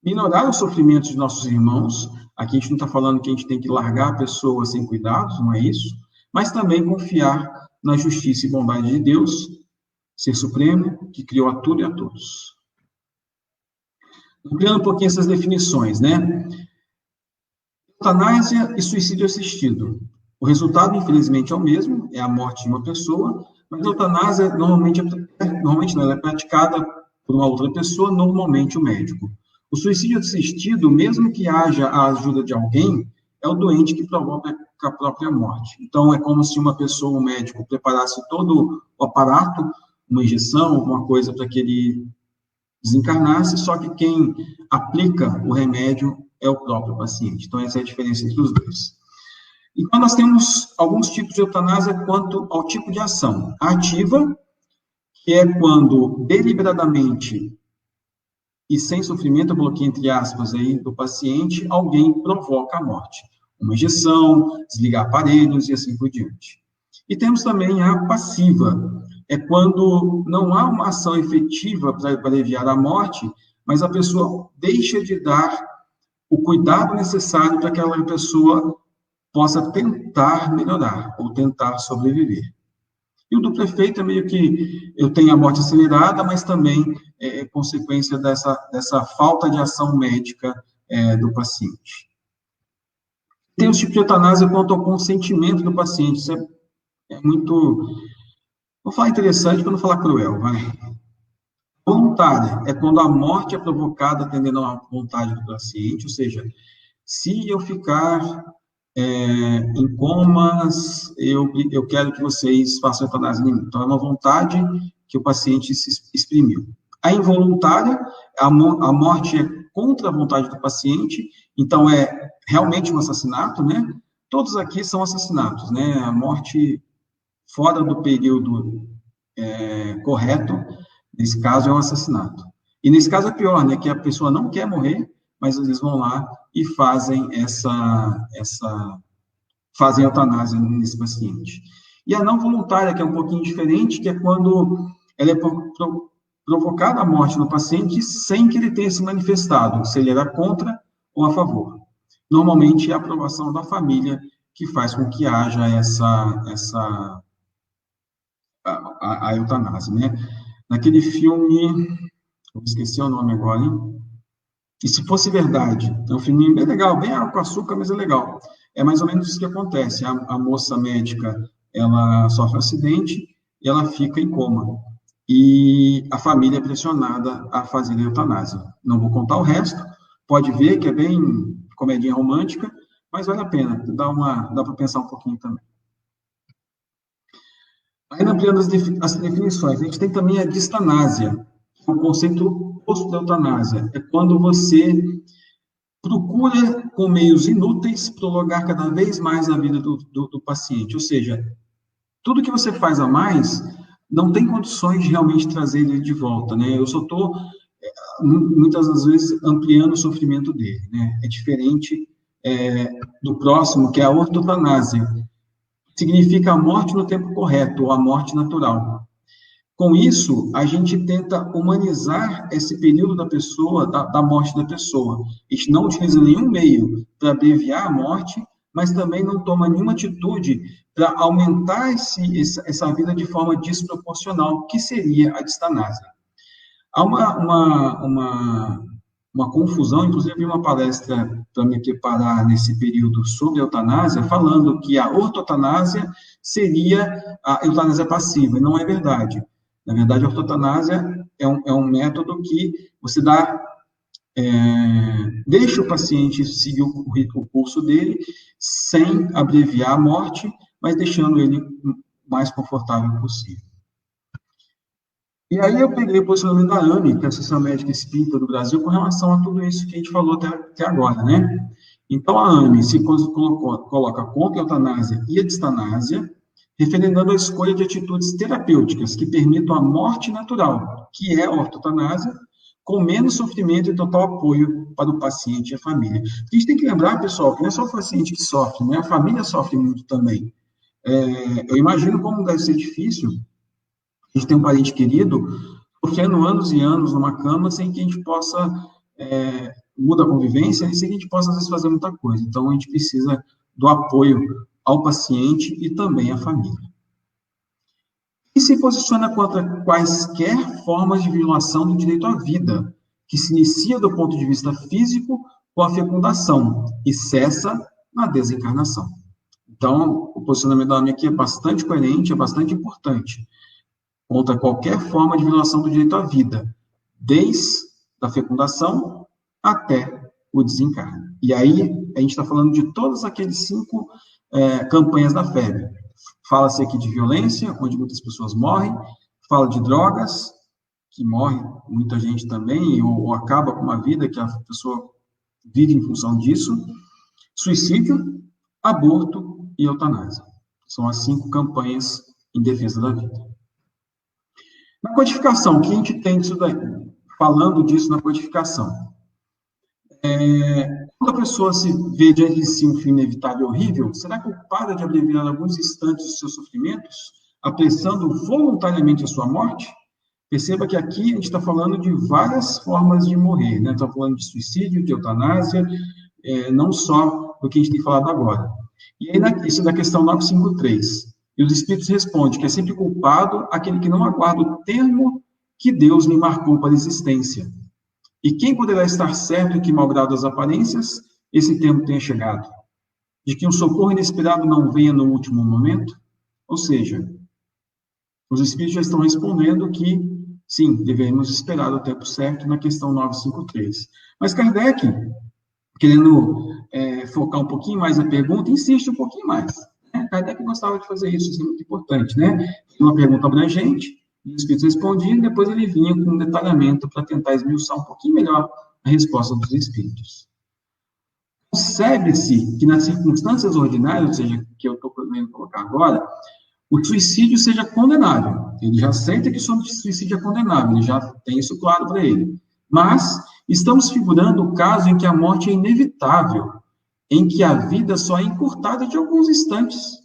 minorar os sofrimentos de nossos irmãos. Aqui a gente não está falando que a gente tem que largar a pessoa sem cuidados, não é isso, mas também confiar na justiça e bondade de Deus, Ser Supremo, que criou a tudo e a todos. Ampliando um pouquinho essas definições, né? Eutanásia e suicídio assistido. O resultado, infelizmente, é o mesmo, é a morte de uma pessoa, mas a eutanásia normalmente não, ela é praticada por uma outra pessoa, normalmente o médico. O suicídio assistido, mesmo que haja a ajuda de alguém, é o doente que provoca a própria morte. Então, é como se uma pessoa, um médico, preparasse todo o aparato, uma injeção, alguma coisa para que ele desencarnasse, só que quem aplica o remédio é o próprio paciente. Então, essa é a diferença entre os dois. Então, nós temos alguns tipos de eutanásia quanto ao tipo de ação. A ativa, que é quando deliberadamente e sem sofrimento, eu coloquei entre aspas aí, do paciente, alguém provoca a morte. Uma injeção, desligar aparelhos e assim por diante. E temos também a passiva, é quando não há uma ação efetiva para aliviar a morte, mas a pessoa deixa de dar o cuidado necessário para que aquela pessoa possa tentar melhorar ou tentar sobreviver. E o duplo efeito é meio que eu tenho a morte acelerada, mas também é consequência dessa falta de ação médica do paciente. Tem os tipos de eutanásia quanto ao consentimento do paciente. Isso é muito... Vou falar interessante para não falar cruel, vai. Voluntária é quando a morte é provocada atendendo à vontade do paciente, ou seja, se eu ficar em comas, eu quero que vocês façam eutanásia em mim. Então, é uma vontade que o paciente se exprimiu. A involuntária, a morte é contra a vontade do paciente, então é realmente um assassinato, né? Todos aqui são assassinatos, né? A morte fora do período correto, nesse caso, é um assassinato. E nesse caso é pior, né? Que a pessoa não quer morrer, mas eles vão lá e fazem fazem eutanásia nesse paciente. E a não voluntária, que é um pouquinho diferente, que é quando ela é provocada a morte no paciente sem que ele tenha se manifestado, se ele era contra ou a favor. Normalmente é a aprovação da família que faz com que haja a eutanásia, né? Naquele filme, eu esqueci o nome agora, hein? E se fosse verdade, é um filme bem legal, bem água com açúcar, mas é legal. É mais ou menos isso que acontece. A moça médica, ela sofre um acidente e ela fica em coma. E a família é pressionada a fazer a eutanásia. Não vou contar o resto, pode ver que é bem comedinha romântica, mas vale a pena, dá para pensar um pouquinho também. Ainda ampliando as definições, a gente tem também a distanásia, que é um conceito oposto da eutanásia. É quando você procura, com meios inúteis, prolongar cada vez mais a vida do paciente. Ou seja, tudo que você faz a mais não tem condições de realmente trazer ele de volta, né? Eu só estou, muitas das vezes, ampliando o sofrimento dele, né? É diferente do próximo, que é a ortotanásia. Significa a morte no tempo correto, ou a morte natural. Com isso, a gente tenta humanizar esse período da pessoa, da morte da pessoa. A gente não utiliza nenhum meio para abreviar a morte, mas também não toma nenhuma atitude para aumentar essa vida de forma desproporcional, que seria a distanásia. Há uma confusão, inclusive uma palestra para me preparar nesse período sobre a eutanásia, falando que a ortotanásia seria a eutanásia passiva, e não é verdade. Na verdade, a ortotanásia é um método que você deixa o paciente seguir o curso dele, sem abreviar a morte, mas deixando ele o mais confortável possível. E aí eu peguei o posicionamento da AME, que é a Associação Médica Espírita do Brasil, com relação a tudo isso que a gente falou até agora, né? Então, a AME se coloca contra a eutanásia e a distanásia, referendando a escolha de atitudes terapêuticas que permitam a morte natural, que é a ortotanásia, com menos sofrimento e total apoio para o paciente e a família. A gente tem que lembrar, pessoal, que não é só o paciente que sofre, né? A família sofre muito também. Eu imagino como deve ser difícil a gente tem um parente querido sofrendo anos e anos numa cama sem que a gente possa, muda a convivência, e sem que a gente possa, às vezes, fazer muita coisa. Então, a gente precisa do apoio ao paciente e também à família. E se posiciona contra quaisquer formas de violação do direito à vida, que se inicia do ponto de vista físico com a fecundação e cessa na desencarnação. Então, o posicionamento da AME aqui é bastante coerente, é bastante importante. Contra qualquer forma de violação do direito à vida, desde a fecundação até o desencarne. E aí, a gente está falando de todas aqueles 5 campanhas da FEB. Fala-se aqui de violência, onde muitas pessoas morrem, fala de drogas, que morre muita gente também, ou acaba com uma vida que a pessoa vive em função disso, suicídio, aborto e eutanásia. São as 5 campanhas em defesa da vida. Na codificação, o que a gente tem disso daí? Falando disso na codificação. Quando a pessoa se vê diante de si um fim inevitável e horrível, será culpada de abreviar alguns instantes dos seus sofrimentos, apressando voluntariamente a sua morte? Perceba que aqui a gente está falando de várias formas de morrer, né? Está falando de suicídio, de eutanásia, não só do que a gente tem falado agora. E aí, isso é da questão 953. E os Espíritos respondem que é sempre culpado aquele que não aguarda o termo que Deus lhe marcou para a existência. E quem poderá estar certo que, malgrado as aparências, esse tempo tenha chegado? De que um socorro inesperado não venha no último momento? Ou seja, os Espíritos já estão respondendo que, sim, devemos esperar o tempo certo na questão 953. Mas Kardec, querendo focar um pouquinho mais a pergunta, insiste um pouquinho mais. Kardec gostava de fazer isso é muito importante, né? Uma pergunta abrangente, os Espíritos respondiam, e depois ele vinha com um detalhamento para tentar esmiuçar um pouquinho melhor a resposta dos Espíritos. Concebe-se que nas circunstâncias ordinárias, ou seja, que eu estou podendo colocar agora, o suicídio seja condenável. Ele já aceita que o suicídio é condenável, ele já tem isso claro para ele. Mas estamos figurando o caso em que a morte é inevitável, em que a vida só é encurtada de alguns instantes.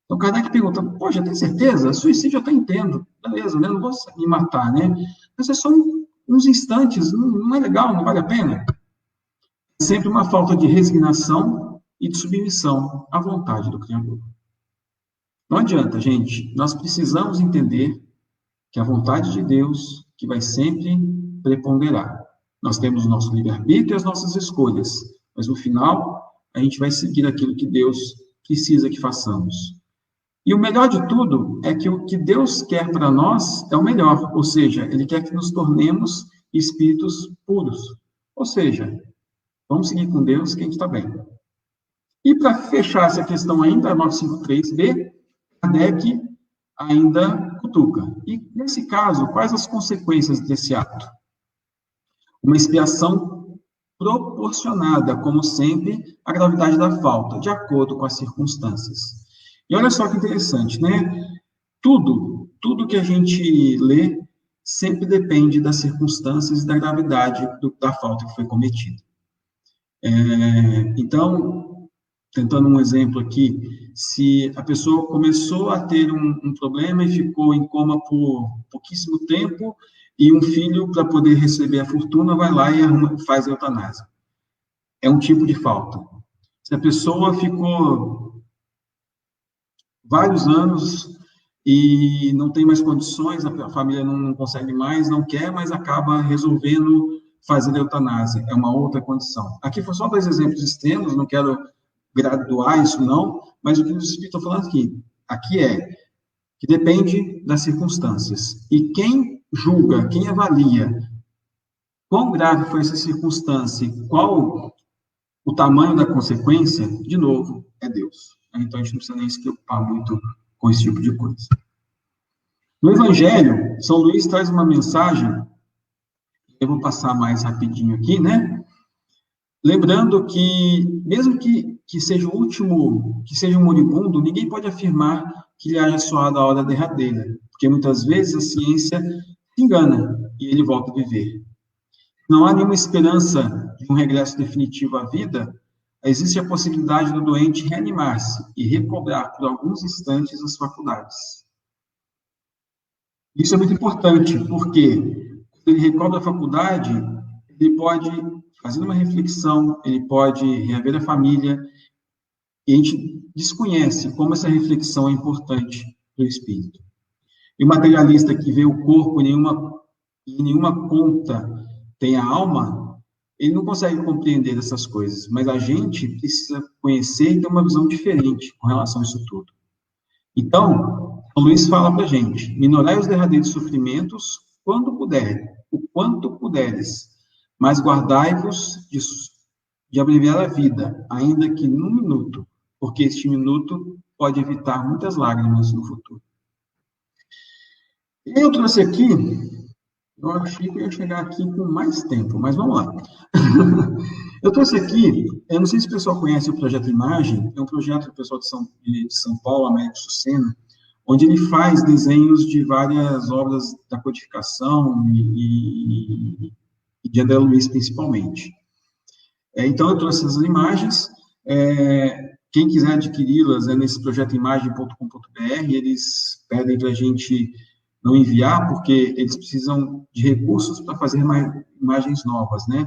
Então, Kardec pergunta, poxa, tem certeza? Suicídio eu até entendo. Beleza, né? Não vou me matar, né? Mas é só uns instantes, não é legal, não vale a pena. É sempre uma falta de resignação e de submissão à vontade do Criador. Não adianta, gente. Nós precisamos entender que a vontade de Deus que vai sempre preponderar. Nós temos o nosso livre-arbítrio e as nossas escolhas. Mas, no final, a gente vai seguir aquilo que Deus precisa que façamos. E o melhor de tudo é que o que Deus quer para nós é o melhor. Ou seja, Ele quer que nos tornemos espíritos puros. Ou seja, vamos seguir com Deus que a gente está bem. E para fechar essa questão ainda, 953b, Kardec ainda cutuca. E, nesse caso, quais as consequências desse ato? Uma expiação proporcionada, como sempre, à gravidade da falta, de acordo com as circunstâncias. E olha só que interessante, né? Tudo que a gente lê sempre depende das circunstâncias e da gravidade da falta que foi cometida. Então, tentando um exemplo aqui, se a pessoa começou a ter um problema e ficou em coma por pouquíssimo tempo, e um filho, para poder receber a fortuna, vai lá e faz a eutanásia. É um tipo de falta. Se a pessoa ficou vários anos e não tem mais condições, a família não consegue mais, não quer, mas acaba resolvendo fazer a eutanásia. É uma outra condição. Aqui foram só 2 exemplos extremos, não quero graduar isso não, mas o que o Espírito está falando aqui é que depende das circunstâncias. E quem julga, quem avalia quão grave foi essa circunstância e qual o tamanho da consequência, de novo, é Deus. Então, a gente não precisa nem se preocupar muito com esse tipo de coisa. No Evangelho, São Luís traz uma mensagem, eu vou passar mais rapidinho aqui, né? Lembrando que, mesmo que seja o último, que seja um moribundo, ninguém pode afirmar que lhe haja soado a hora derradeira, porque muitas vezes a ciência se engana e ele volta a viver. Não há nenhuma esperança de um regresso definitivo à vida, existe a possibilidade do doente reanimar-se e recobrar por alguns instantes as faculdades. Isso é muito importante, porque quando ele recobra a faculdade, ele pode fazer uma reflexão, ele pode reaver a família, e a gente desconhece como essa reflexão é importante para o espírito. E o materialista que vê o corpo em nenhuma conta tem a alma, ele não consegue compreender essas coisas, mas a gente precisa conhecer e ter uma visão diferente com relação a isso tudo. Então, o Luís fala para a gente, minorai os derradeiros sofrimentos quando puder, o quanto puderes, mas guardai-vos de abreviar a vida, ainda que num minuto, porque este minuto pode evitar muitas lágrimas no futuro. Eu trouxe aqui, eu achei que eu ia chegar aqui com mais tempo, mas vamos lá. Eu trouxe aqui, eu não sei se o pessoal conhece o Projeto Imagem, é um projeto do pessoal de São Paulo, Américo Sucena, onde ele faz desenhos de várias obras da codificação e de André Luiz, principalmente. Então, eu trouxe essas imagens, quem quiser adquiri-las é nesse projetoimagem.com.br, eles pedem para a gente não enviar, porque eles precisam de recursos para fazer imagens novas, né?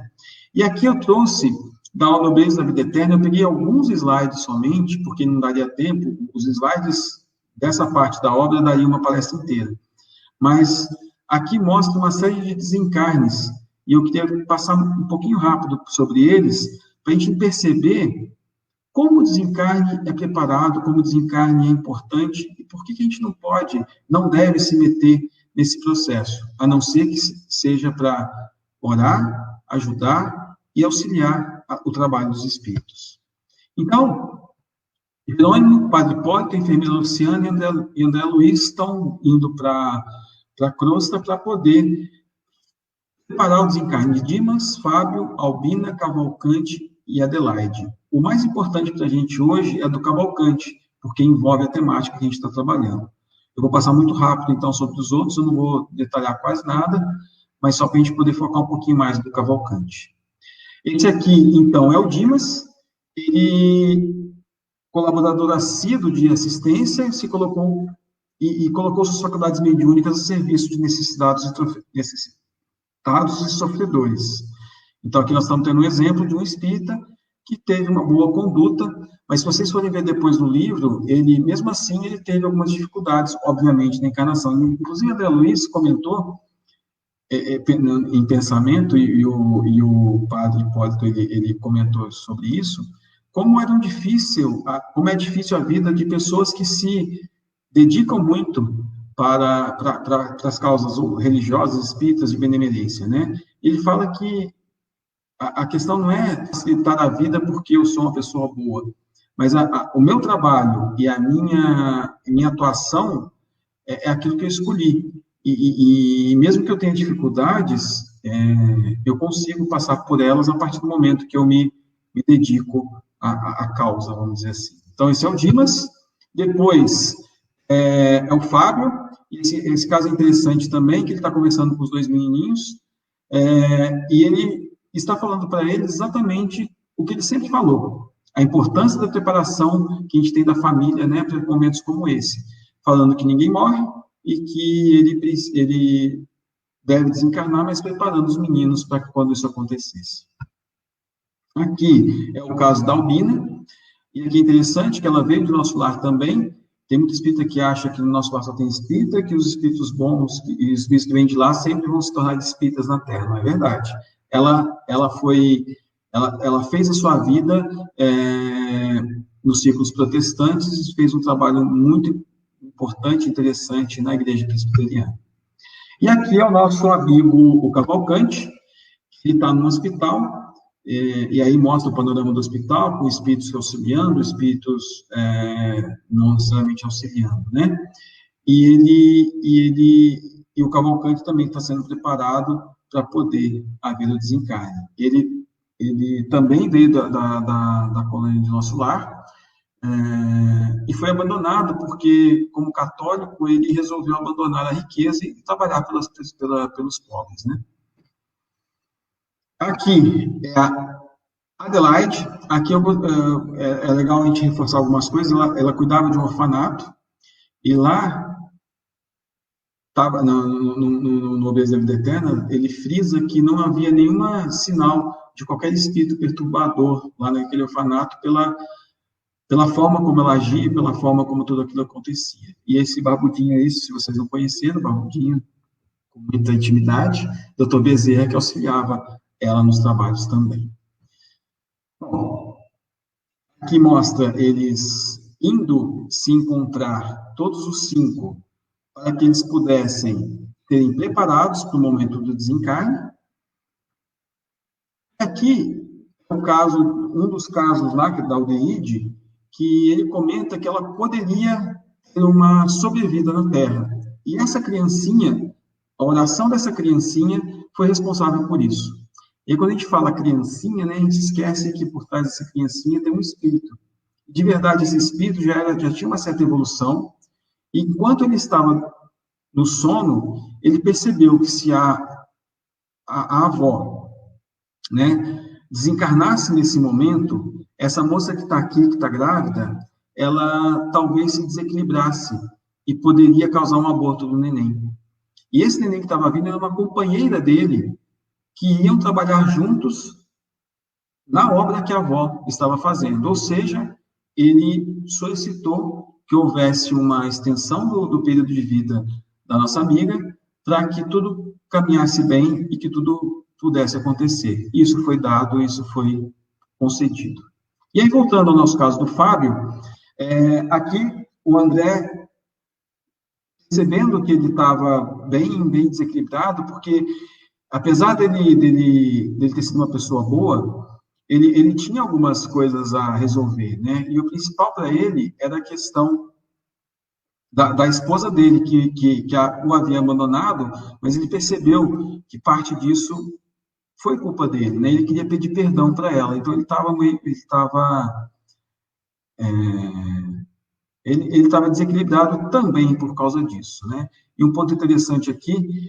E aqui eu trouxe, da aula Obreiros da Vida Eterna, eu peguei alguns slides somente, porque não daria tempo, os slides dessa parte da obra daria uma palestra inteira. Mas aqui mostra uma série de desencarnes, e eu queria passar um pouquinho rápido sobre eles, para a gente perceber como o desencarne é preparado, como o desencarne é importante, e por que a gente não deve se meter nesse processo, a não ser que seja para orar, ajudar e auxiliar o trabalho dos espíritos. Então, Jerônimo, Padre Hipólito, a enfermeira Luciana e André Luiz estão indo para a crosta para poder preparar o desencarne de Dimas, Fábio, Albina, Cavalcante e Adelaide. O mais importante para a gente hoje é do Cavalcante, porque envolve a temática que a gente está trabalhando. Eu vou passar muito rápido, então, sobre os outros, eu não vou detalhar quase nada, mas só para a gente poder focar um pouquinho mais do Cavalcante. Esse aqui, então, é o Dimas, ele, colaborador assíduo de assistência, se colocou e colocou suas faculdades mediúnicas a serviço de necessitados e sofredores. Então, aqui nós estamos tendo um exemplo de um espírita que teve uma boa conduta, mas se vocês forem ver depois no livro, ele, mesmo assim, ele teve algumas dificuldades, obviamente, na encarnação. Inclusive, André Luiz comentou, em pensamento, e o padre Hipólito, ele comentou sobre isso, como é difícil a vida de pessoas que se dedicam muito para as causas religiosas, espíritas, de benemerência, né? Ele fala que a questão não é facilitar a vida porque eu sou uma pessoa boa, mas o meu trabalho e a minha atuação é aquilo que eu escolhi. E mesmo que eu tenha dificuldades, eu consigo passar por elas a partir do momento que eu me dedico à causa, vamos dizer assim. Então, esse é o Dimas. Depois, é o Fábio. Esse caso é interessante também, que ele está conversando com os 2 menininhos, e ele está falando para eles exatamente o que ele sempre falou. a importância da preparação que a gente tem da família, né, para momentos como esse, falando que ninguém morre e que ele deve desencarnar, mas preparando os meninos para que quando isso acontecesse. Aqui é o caso da Albina, e aqui é interessante que ela veio do nosso lar também. Tem muito espírita que acha que no nosso lar só tem espírita, que os espíritos bons e os espíritos que vêm de lá sempre vão se tornar espíritas na Terra. Não é verdade. Ela fez a sua vida nos círculos protestantes e fez um trabalho muito importante e interessante na Igreja Presbiteriana. E aqui é o nosso amigo, o Cavalcante, que está no hospital, e aí mostra o panorama do hospital, com espíritos auxiliando, espíritos não necessariamente auxiliando, né? E o Cavalcante também está sendo preparado para poder haver o desencarne. Ele também veio da colônia de Nosso Lar, e foi abandonado porque, como católico, ele resolveu abandonar a riqueza e trabalhar pelos pobres, né? Aqui é a Adelaide. Aqui é legal a gente reforçar algumas coisas. Ela cuidava de um orfanato, e lá, no Obeso da Vida Eterna, ele frisa que não havia nenhum sinal de qualquer espírito perturbador lá naquele orfanato pela forma como ela agia, pela forma como tudo aquilo acontecia. E esse Barbudinho, se vocês não conheceram, Barbudinho, com muita intimidade, Dr. Bezerra, que auxiliava ela nos trabalhos também. Bom, aqui mostra eles indo se encontrar, todos os 5, para que eles pudessem serem preparados para o momento do desencarne. Aqui é um dos casos lá da Aldeide, que ele comenta que ela poderia ter uma sobrevida na Terra. E essa criancinha, a oração dessa criancinha foi responsável por isso. E quando a gente fala criancinha, né, a gente esquece que por trás dessa criancinha tem um espírito. De verdade, esse espírito já tinha uma certa evolução, e enquanto ele estava no sono, ele percebeu que se a avó, né, desencarnasse nesse momento, essa moça que está aqui, que está grávida, ela talvez se desequilibrasse e poderia causar um aborto do neném. E esse neném que estava vindo era uma companheira dele, que iam trabalhar juntos na obra que a avó estava fazendo. Ou seja, ele solicitou que houvesse uma extensão do período de vida da nossa amiga, para que tudo caminhasse bem e que tudo pudesse acontecer. Isso foi dado, isso foi concedido. E aí, voltando ao nosso caso do Fábio, aqui o André, percebendo que ele estava bem desequilibrado, porque apesar dele ter sido uma pessoa boa, ele tinha algumas coisas a resolver, né? E o principal para ele era a questão da esposa dele, que o havia abandonado, mas ele percebeu que parte disso foi culpa dele, né? Ele queria pedir perdão para ela, então ele estava desequilibrado também por causa disso, né? E um ponto interessante aqui,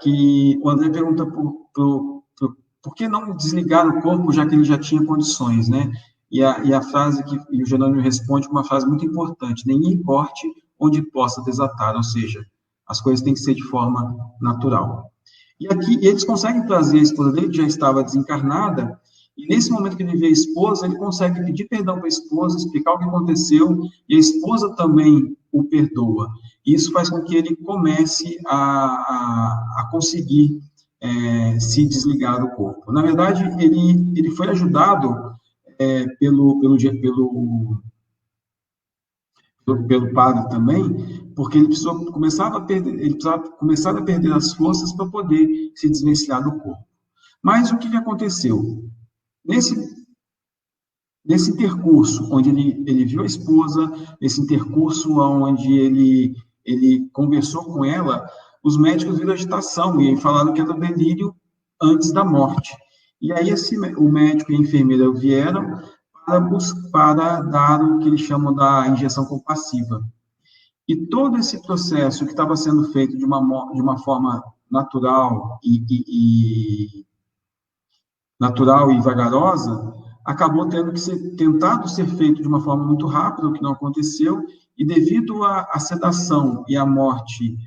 que o André pergunta por que não desligar o corpo, já que ele já tinha condições, né? E a frase e o Jerônimo responde com uma frase muito importante: nenhum corte onde possa desatar, ou seja, as coisas têm que ser de forma natural. E aqui eles conseguem trazer a esposa dele, que já estava desencarnada, e nesse momento que ele vê a esposa, ele consegue pedir perdão para a esposa, explicar o que aconteceu, e a esposa também o perdoa. E isso faz com que ele comece a conseguir se desligar do corpo. Na verdade, ele foi ajudado pelo padre também, porque ele precisava começar a perder as forças para poder se desvencilhar do corpo. Mas o que aconteceu? Nesse percurso, onde ele viu a esposa, nesse intercurso onde ele conversou com ela, os médicos viram agitação e falaram que era delírio antes da morte. E aí o médico e a enfermeira vieram para dar o que eles chamam da injeção compassiva. E todo esse processo que estava sendo feito de uma forma natural e vagarosa, acabou tendo que ser tentado ser feito de uma forma muito rápida, o que não aconteceu, e devido à sedação e à morte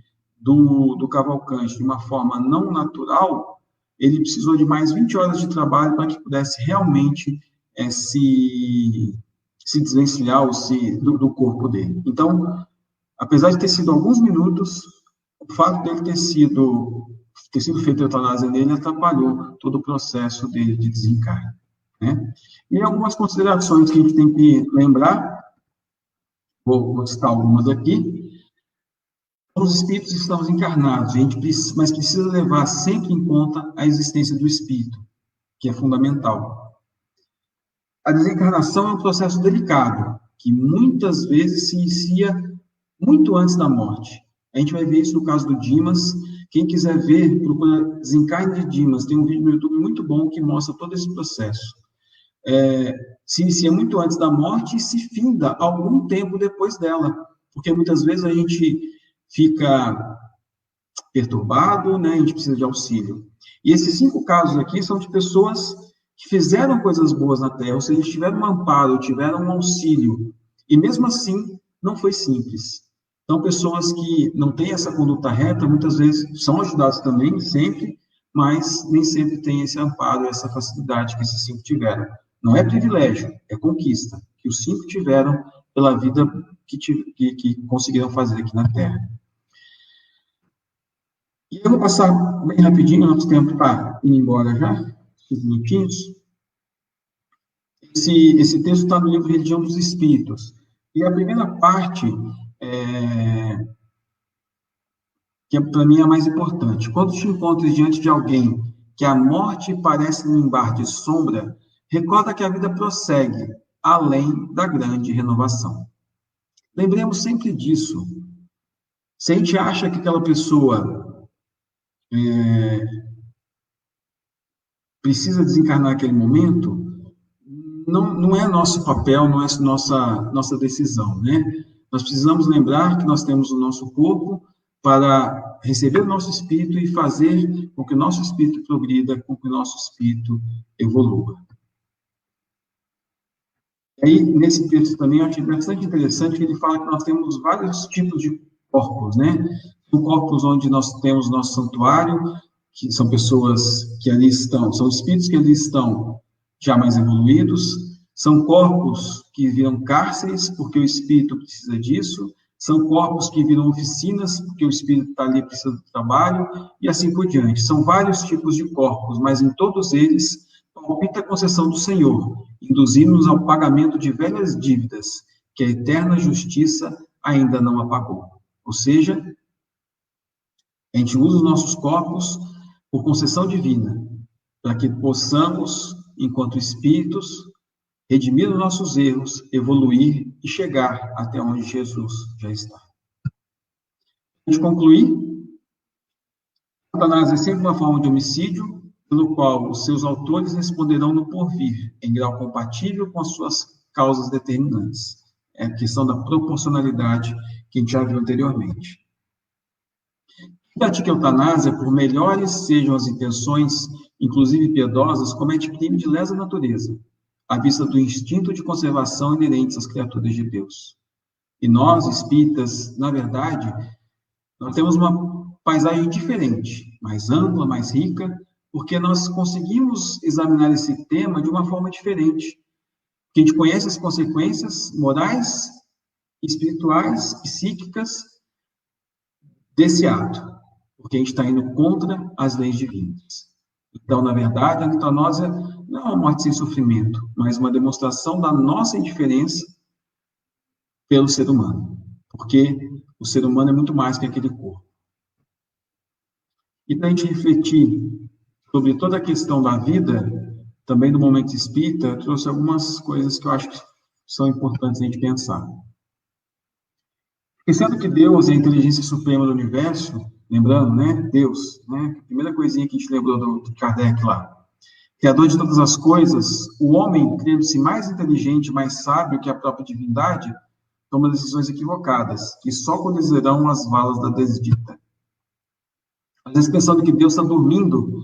do Cavalcanti de uma forma não natural, ele precisou de mais 20 horas de trabalho para que pudesse realmente se desvencilhar do corpo dele. Então, apesar de ter sido alguns minutos, o fato dele ter sido feito a eutanásia nele atrapalhou todo o processo dele de desencarne, né? E algumas considerações que a gente tem que lembrar, vou citar algumas aqui. Os espíritos estão encarnados, mas precisa levar sempre em conta a existência do espírito, que é fundamental. A desencarnação é um processo delicado, que muitas vezes se inicia muito antes da morte. A gente vai ver isso no caso do Dimas. Quem quiser ver, procura Desencarne de Dimas. Tem um vídeo no YouTube muito bom que mostra todo esse processo. Se inicia muito antes da morte e se finda algum tempo depois dela, porque muitas vezes a gente fica perturbado, né? A gente precisa de auxílio. E esses 5 casos aqui são de pessoas que fizeram coisas boas na Terra, ou seja, eles tiveram um amparo, tiveram um auxílio, e mesmo assim não foi simples. Então, pessoas que não têm essa conduta reta, muitas vezes são ajudadas também, sempre, mas nem sempre têm esse amparo, essa facilidade que esses 5 tiveram. Não é privilégio, é conquista, que os 5 tiveram pela vida que conseguiram fazer aqui na Terra. E eu vou passar bem rapidinho, nosso tempo está indo embora já, 5 minutinhos. Esse texto está no livro Religião dos Espíritos. E a primeira parte, que para mim é a mais importante. Quando te encontras diante de alguém que a morte parece nimbar de sombra, recorda que a vida prossegue, além da grande renovação. Lembremos sempre disso. Se a gente acha que aquela pessoa precisa desencarnar naquele momento, não é nosso papel, não é nossa decisão, né? Nós precisamos lembrar que nós temos o nosso corpo para receber o nosso espírito e fazer com que o nosso espírito progrida, com que o nosso espírito evolua. E aí, nesse texto também, eu achei bastante interessante que ele fala que nós temos vários tipos de corpos, né? São corpos onde nós temos nosso santuário, que são pessoas que ali estão, são espíritos que ali estão já mais evoluídos, são corpos que viram cárceres, porque o espírito precisa disso, são corpos que viram oficinas, porque o espírito está ali, precisa do trabalho, e assim por diante. São vários tipos de corpos, mas em todos eles palpita a concessão do Senhor, induzindo-nos ao pagamento de velhas dívidas, que a eterna justiça ainda não apagou. Ou seja, a gente usa os nossos corpos por concessão divina, para que possamos, enquanto espíritos, redimir os nossos erros, evoluir e chegar até onde Jesus já está. Para a gente concluir, Satanás é sempre uma forma de homicídio, pelo qual os seus autores responderão no porvir, em grau compatível com as suas causas determinantes. É a questão da proporcionalidade que a gente já viu anteriormente. Quem pratica eutanásia, por melhores sejam as intenções, inclusive piedosas, comete crime de lesa natureza, à vista do instinto de conservação inerente às criaturas de Deus. E nós, espíritas, na verdade, nós temos uma paisagem diferente, mais ampla, mais rica, porque nós conseguimos examinar esse tema de uma forma diferente. Porque a gente conhece as consequências morais, espirituais, psíquicas desse ato, porque a gente está indo contra as leis divinas. Então, na verdade, a eutanásia não é uma morte sem sofrimento, mas uma demonstração da nossa indiferença pelo ser humano, porque o ser humano é muito mais que aquele corpo. E para a gente refletir sobre toda a questão da vida, também do momento espírita, eu trouxe algumas coisas que eu acho que são importantes a gente pensar. Pensando que Deus é a inteligência suprema do universo, lembrando, né, Deus, né, a primeira coisinha que a gente lembrou do Kardec lá, Criador de todas as coisas, o homem, crendo-se mais inteligente, mais sábio que a própria divindade, toma decisões equivocadas, que só conduzirão as valas da desdita. Às vezes, pensando que Deus está dormindo,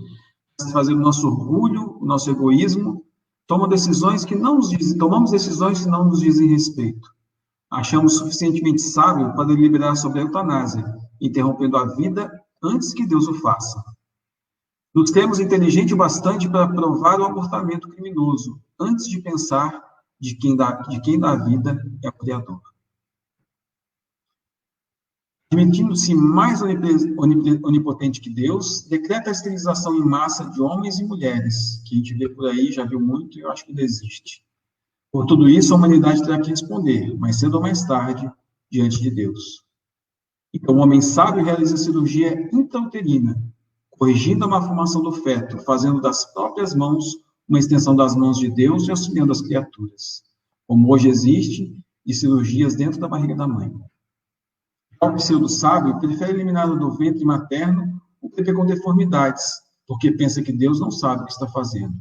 fazendo o nosso orgulho, o nosso egoísmo, tomamos decisões que não nos dizem respeito. Achamos suficientemente sábio para deliberar sobre a eutanásia, interrompendo a vida antes que Deus o faça. Nos temos inteligente bastante para provar o abortamento criminoso, antes de pensar de quem dá vida é o Criador. Admitindo-se mais onipotente que Deus, decreta a esterilização em massa de homens e mulheres, que a gente vê por aí, já viu muito, e eu acho que ainda existe. Por tudo isso, a humanidade terá que responder, mais cedo ou mais tarde, diante de Deus. Então, o homem sábio realiza a cirurgia intrauterina, corrigindo a malformação do feto, fazendo das próprias mãos uma extensão das mãos de Deus e auxiliando as criaturas, como hoje existe, de cirurgias dentro da barriga da mãe. O pseudo-sábio prefere eliminar do ventre materno o bebê com deformidades, porque pensa que Deus não sabe o que está fazendo.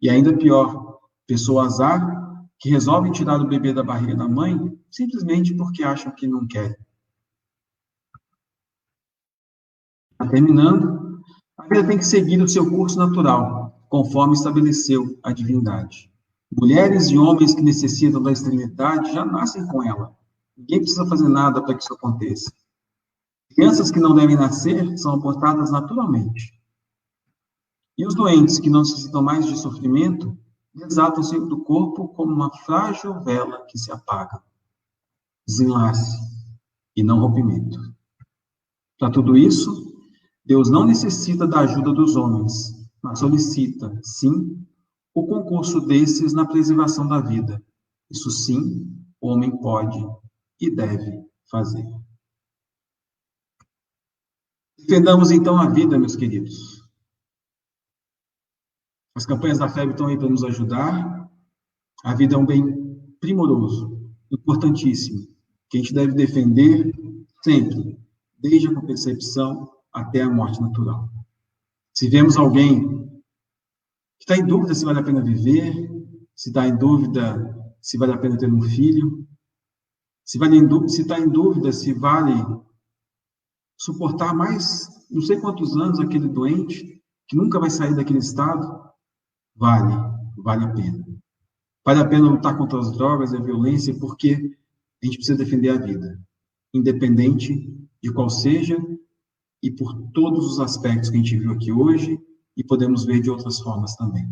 E ainda pior, pessoa azar, que resolvem tirar o bebê da barriga da mãe simplesmente porque acham que não querem. Terminando, a vida tem que seguir o seu curso natural, conforme estabeleceu a divindade. Mulheres e homens que necessitam da esterilidade já nascem com ela. Ninguém precisa fazer nada para que isso aconteça. Crianças que não devem nascer são abortadas naturalmente. E os doentes que não necessitam mais de sofrimento desatam-se do corpo como uma frágil vela que se apaga. Desenlace e não rompimento. Para tudo isso, Deus não necessita da ajuda dos homens, mas solicita, sim, o concurso desses na preservação da vida. Isso sim, o homem pode e deve fazer. Defendamos então a vida, meus queridos. As campanhas da FEB estão aí para nos ajudar. A vida é um bem primoroso, importantíssimo, que a gente deve defender sempre, desde a concepção até a morte natural. Se vemos alguém que está em dúvida se vale a pena viver, se está em dúvida se vale a pena ter um filho, se está em dúvida se vale suportar mais não sei quantos anos aquele doente, que nunca vai sair daquele estado, vale a pena. Vale a pena lutar contra as drogas e a violência, porque a gente precisa defender a vida, independente de qual seja, e por todos os aspectos que a gente viu aqui hoje, e podemos ver de outras formas também.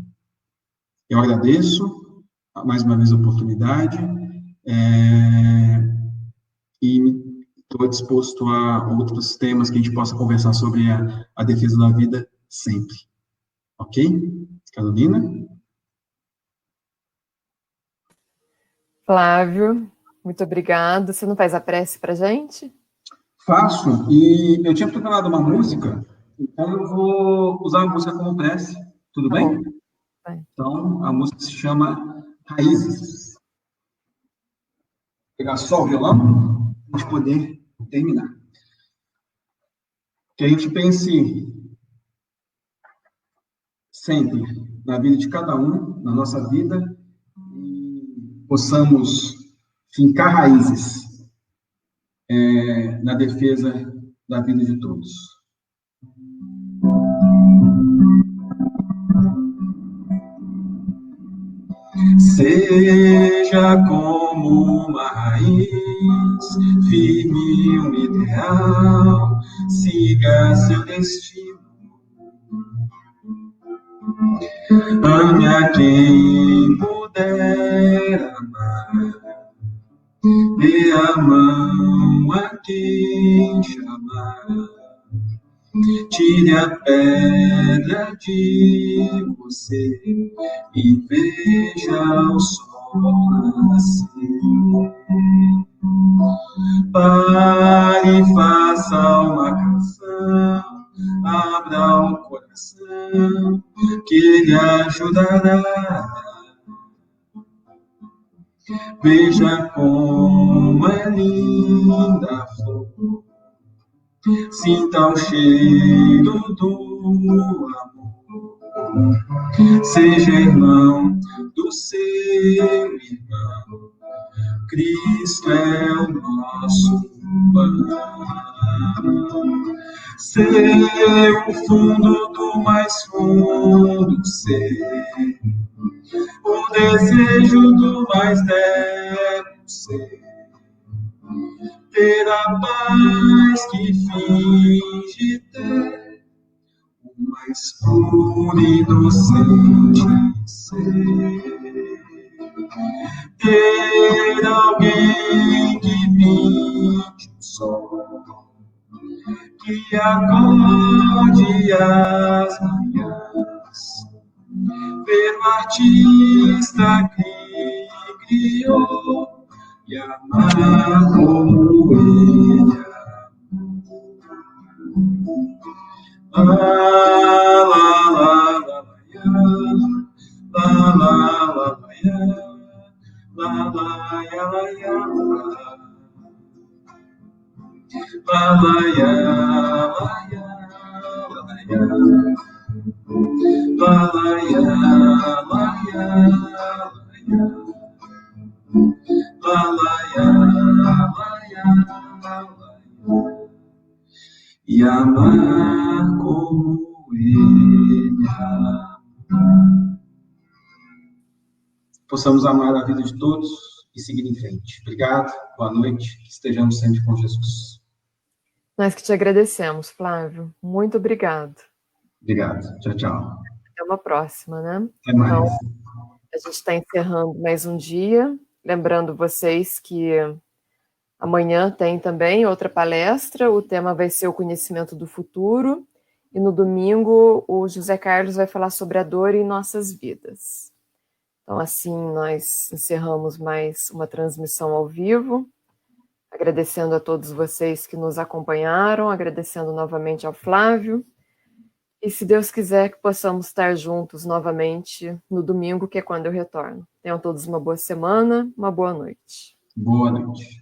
Eu agradeço, mais uma vez, a oportunidade, e estou disposto a outros temas que a gente possa conversar sobre a defesa da vida sempre. Ok? Carolina? Flávio, muito obrigado. Você não faz a prece para a gente? Faço, e eu tinha preparado uma música, então eu vou usar a música como prece, tudo bem? Bem. Então, a música se chama Raízes. Vou pegar só o violão, para a gente poder terminar. Que a gente pense sempre na vida de cada um, na nossa vida, e possamos fincar raízes na defesa da vida de todos. Seja como uma raiz, firme um ideal, siga seu destino. Ame a quem puder amar, dê a mão a quem chamar, tire a pedra de você e veja o sol nascer. Pare e faça uma canção, abra o coração, que ele ajudará. Veja como é linda a flor, sinta o cheiro do amor, seja irmão do seu irmão, Cristo é o nosso pão. Ser o fundo do mais fundo ser, o desejo do mais deve ser ter a paz que finge ter, o mais puro e inocente ser. Ter alguém que pinte o sol, que acorde as manhãs, ver o artista que criou e amar como ele amou. La la la la la la la la la ya la ya la la ya la ya la ya la la ya la ya la la ya la ya e amar como ele amou. Possamos amar a vida de todos e seguir em frente. Obrigado, boa noite, que estejamos sempre com Jesus. Nós que te agradecemos, Flávio. Muito obrigado. Obrigado. Tchau, tchau. Até uma próxima, né? Até mais. Então, a gente está encerrando mais um dia. Lembrando vocês que amanhã tem também outra palestra. O tema vai ser o conhecimento do futuro. E no domingo, o José Carlos vai falar sobre a dor em nossas vidas. Então, assim, nós encerramos mais uma transmissão ao vivo. Agradecendo a todos vocês que nos acompanharam, agradecendo novamente ao Flávio. E se Deus quiser que possamos estar juntos novamente no domingo, que é quando eu retorno. Tenham todos uma boa semana, uma boa noite. Boa noite.